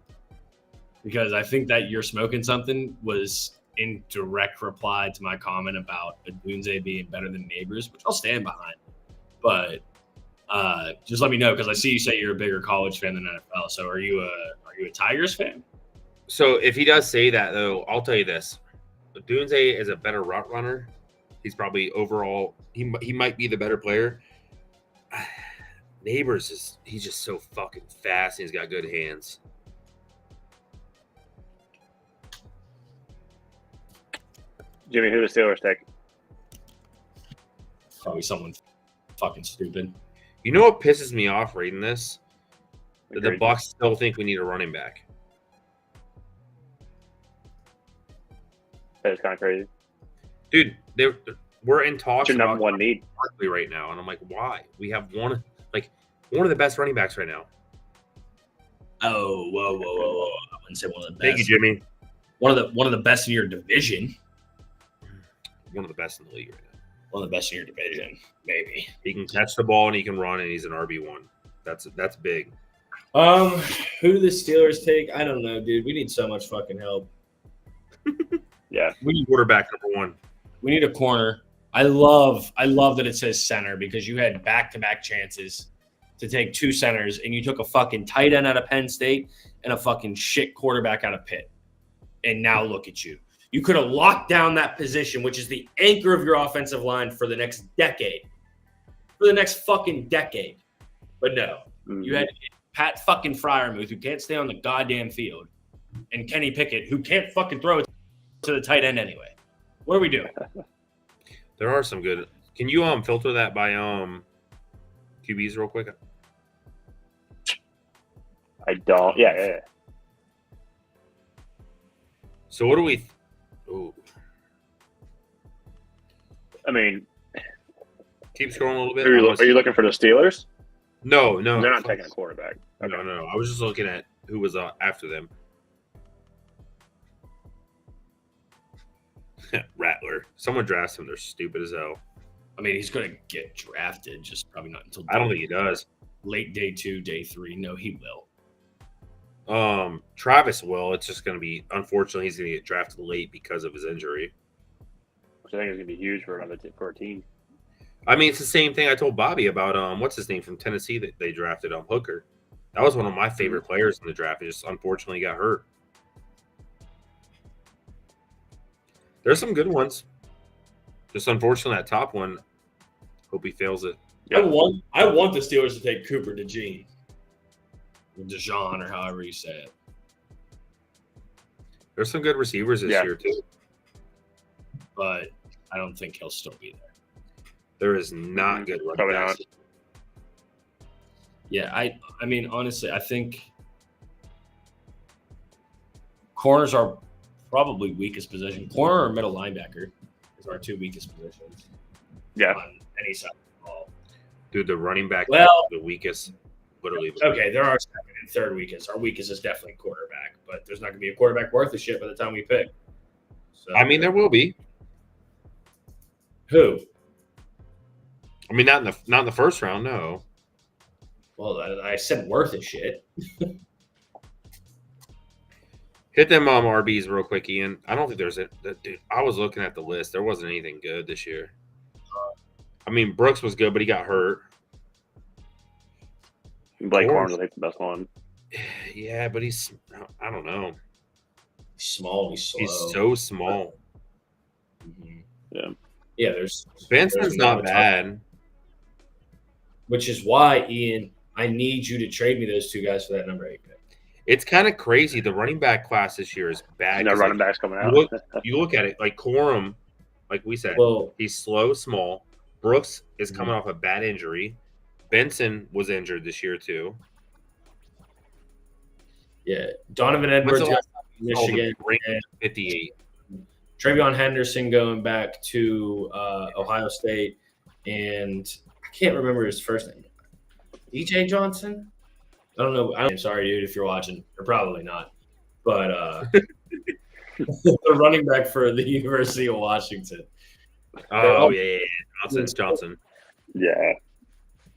because I think that you're smoking something was in direct reply to my comment about Adunze being better than Neighbors, which I'll stand behind. But just let me know because I see you say you're a bigger college fan than NFL. So are you a Tigers fan? So if he does say that though, I'll tell you this: Adunze is a better route runner. He's probably overall he might be the better player. Neighbors he's just so fucking fast and he's got good hands. Jimmy, who the Steelers take? Probably someone fucking stupid. You know what pisses me off reading this? That the Agreed. Bucs still think we need a running back. That is kind of crazy. Dude, we're in talks What's your number about one need? Barkley right now, and I'm like, why? We have one of the best running backs right now. Oh, whoa! I wouldn't say one of the best. Thank you, Jimmy. One of the best in your division. One of the best in the league right now. One of the best in your division, maybe. He can catch the ball and he can run, and he's an RB1. That's big. Who do the Steelers take? I don't know, dude. We need so much fucking help. Yeah. We need quarterback number 1. We need a corner. I love that it says center because you had back-to-back chances to take 2 centers, and you took a fucking tight end out of Penn State and a fucking shit quarterback out of Pitt. And now look at you. You could have locked down that position, which is the anchor of your offensive line for the next decade. For the next fucking decade. But no. You had Pat fucking Fryermuth, who can't stay on the goddamn field, and Kenny Pickett, who can't fucking throw it to the tight end anyway. What are we doing? There are some good. Can you filter that by QBs real quick? I don't. Yeah. So what do we? Ooh. I mean, Keep scrolling a little bit. are you looking for the Steelers? No. They're not taking a quarterback. Okay. No. I was just looking at who was after them. Rattler. Someone drafts him. They're stupid as hell. I mean, he's going to get drafted, just probably not until I don't think he does. Late day 2, day 3. No, he will. Travis will. It's just going to be, unfortunately, he's going to get drafted late because of his injury. Which I think is going to be huge for a team. I mean, it's the same thing I told Bobby about what's his name from Tennessee that they drafted Hooker. That was one of my favorite players in the draft. He just unfortunately got hurt. There's some good ones. Just unfortunately, that top one. Hope he fails it. Yeah. I want the Steelers to take Cooper DeJean. DeJean, or however you say it. There's some good receivers this year, too. But I don't think he'll still be there. There is not good running backs. Yeah, I mean, honestly, I think corners are probably weakest position. Corner or middle linebacker is our 2 weakest positions. Yeah. On any side of the ball. Dude, the running back is the weakest. Literally. Okay, there are second and third weakest. Our weakest is definitely quarterback, but there's not going to be a quarterback worth of shit by the time we pick. So, I mean, there will be. Who? I mean, not in the first round, no. Well, I said worth of shit. Hit them RBs real quick, Ian. I don't think there's a dude. I was looking at the list. There wasn't anything good this year. I mean, Brooks was good, but he got hurt. Blake Horn, I think, the best one. Yeah, but I don't know. He's small. He's slow. He's so small. Mm-hmm. Yeah. Benson's not bad. Which is why, Ian, I need you to trade me those 2 guys for that number 8 pick. It's kind of crazy. The running back class this year is bad. No running backs coming out. You look at it, like Corum, like we said, he's slow, small. Brooks is coming off a bad injury. Benson was injured this year too. Yeah, Donovan Edwards, Michigan, 58. Travion Henderson going back to Ohio State, and I can't remember his first name. EJ Johnson? I don't know. I'm sorry, dude, if you're watching. You're probably not. But the running back for the University of Washington. Oh, yeah. Johnson. Yeah.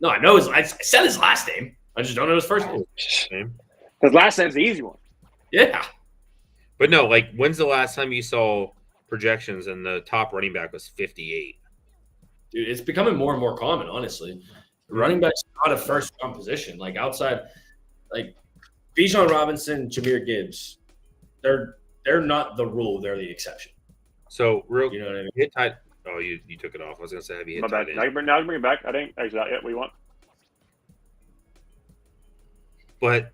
No, I know I said his last name. I just don't know his first name. His last name's the easy one. Yeah. But no, like, when's the last time you saw projections and the top running back was 58? Dude, it's becoming more and more common, honestly. Running back's not a first-round position. Like, outside, like, Bijan Robinson, Jahmyr Gibbs, they're not the rule. They're the exception. So, you know what I mean? Hit tight. Oh, you took it off. I was going to say, have you hit tight end? Now you bring it back. I didn't exit out yet. What do you want? But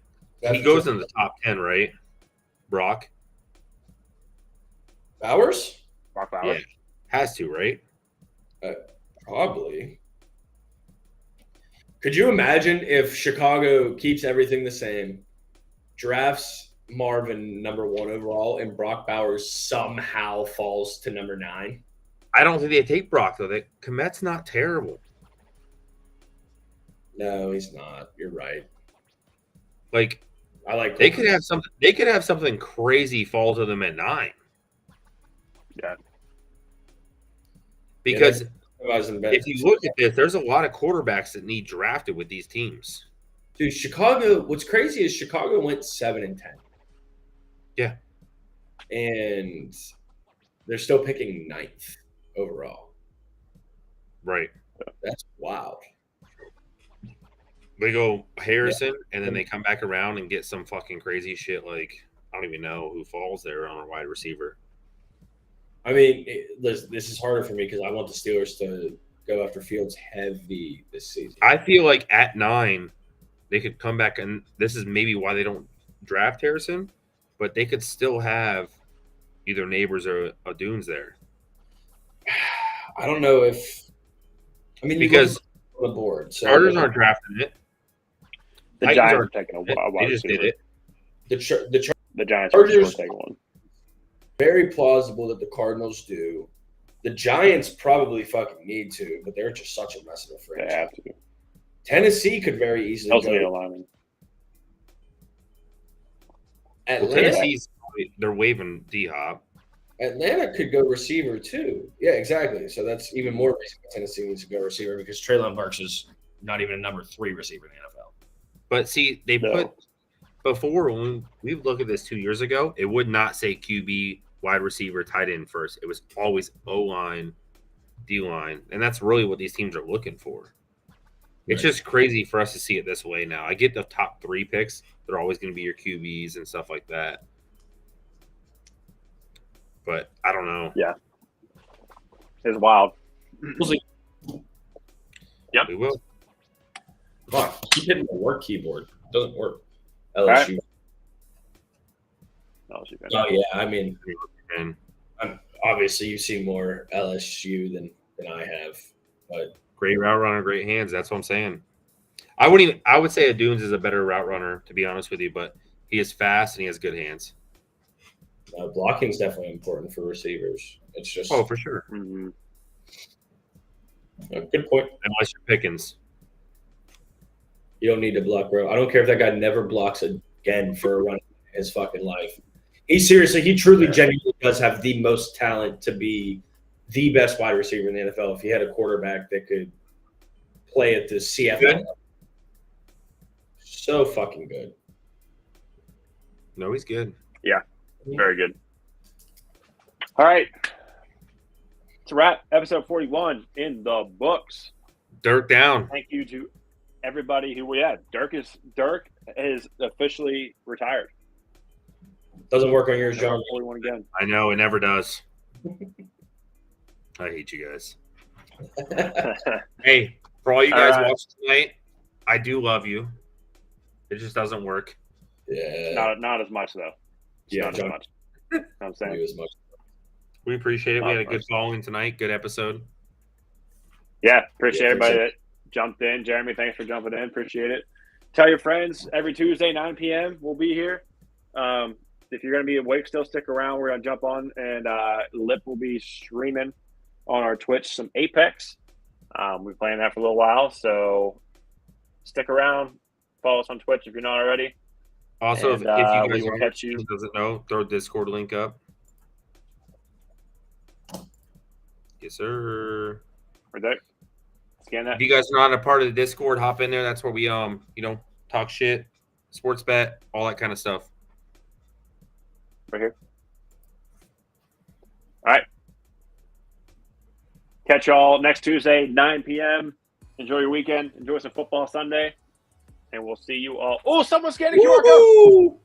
he goes in the top 10, right? Brock? Bowers? Brock Bowers? Yeah. Has to, right? Probably. Could you imagine if Chicago keeps everything the same, drafts Marvin number 1 overall, and Brock Bowers somehow falls to number 9? I don't think they take Brock, though. Komet's not terrible. No, he's not. You're right. Like, I like. They could have something. They could have something crazy fall to them at 9. Yeah. Because if you look at this, there's a lot of quarterbacks that need drafted with these teams. Dude, Chicago. What's crazy is Chicago went 7-10. Yeah. And they're still picking 9th overall. Right. That's wild. They go Harrison, and then they come back around and get some fucking crazy shit. Like, I don't even know who falls there on a wide receiver. I mean, this is harder for me because I want the Steelers to go after Fields heavy this season. I feel like at 9, they could come back, and this is maybe why they don't draft Harrison, but they could still have either Neighbors or Dunes there. I don't know if – I mean, because on the board. So Chargers aren't drafting it. The Titans Giants are aren't taking a it. wide They just receiver. did it. The Giants Chargers are taking one. Very plausible that the Cardinals do. The Giants probably fucking need to, but they're just such a mess of a franchise. They have to. Tennessee could very easily Also need a go. lineman. Tennessee's they're waving D-Hop. Atlanta could go receiver too. Yeah, exactly. So that's even more reason why Tennessee needs to go receiver because Treylon Burks is not even a number 3 receiver in the NFL. But see, they put before when we looked at this 2 years ago, it would not say QB, wide receiver, tight end first. It was always O-line, D-line, and that's really what these teams are looking for. It's just crazy for us to see it this way now. I get the top 3 picks; they're always going to be your QBs and stuff like that. But I don't know. Yeah, it's wild. We'll see. Yep. We will. Fuck, keep hitting the work keyboard. It doesn't work. LSU. Oh yeah, I mean, And obviously you see more LSU than I have, but great route runner, great hands. That's what I'm saying. I would say Dunes is a better route runner, to be honest with you, but he is fast and he has good hands. blocking is definitely important for receivers. It's just Oh, for sure. Mm-hmm. Good point. Unless you're Pickens. You don't need to block, bro. I don't care if that guy never blocks again for a run in his fucking life. He truly, genuinely does have the most talent to be the best wide receiver in the NFL if he had a quarterback that could play at the CFL level. So fucking good. No, he's good. Yeah, very good. All right. It's a wrap. Episode 41 in the books. Dirk down. Thank you to everybody who we had. Dirk is officially retired. Doesn't work on yours, John. 41 again. I know, it never does. I hate you guys. Hey, for all you guys watching tonight, I do love you. It just doesn't work. Yeah. Not as much, though. Not as much. You know what I'm saying? As much. We appreciate it. We had a good following tonight. Good episode. Yeah, appreciate everybody that jumped in. Jeremy, thanks for jumping in. Appreciate it. Tell your friends every Tuesday, 9 p.m. We'll be here. If you're going to be awake still, stick around. We're going to jump on, and Lip will be streaming on our Twitch some Apex. We've been playing that for a little while, so stick around. Follow us on Twitch if you're not already. Also, and, if you guys we will catch you. Doesn't know, throw a Discord link up. Yes, sir. Right there. Scan that. If you guys are not a part of the Discord, hop in there. That's where we talk shit, sports bet, all that kind of stuff. Right here. All right. Catch y'all next Tuesday, 9 p.m. Enjoy your weekend. Enjoy some football Sunday. And we'll see you all. Oh, someone scanned a QR code.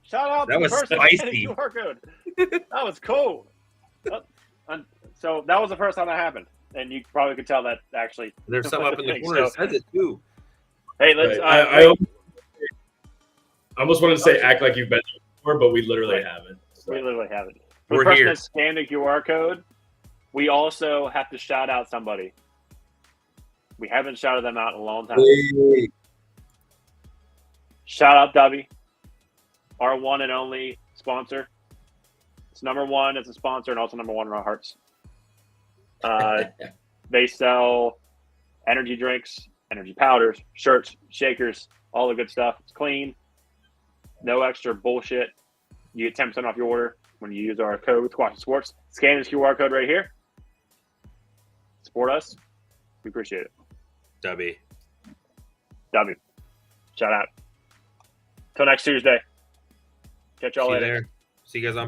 Shout out to the person scanning QR code. That was cool. So that was the first time that happened. And you probably could tell that actually. There's some up in the corner that says it too. Hey, let's. I almost wanted to say act like you've been there before, but we literally haven't. So. We literally haven't. For We're the person here. that scanned the QR code, we also have to shout out somebody. We haven't shouted them out in a long time. Hey. Shout out Dubby, our one and only sponsor. It's number one as a sponsor and also number one in our hearts. They sell energy drinks, energy powders, shirts, shakers, all the good stuff. It's clean. No extra bullshit. You get 10% off your order when you use our code Squatchin Sports. Scan this QR code right here. Support us. We appreciate it. W. Shout out. Till next Tuesday. Catch y'all later. See you guys on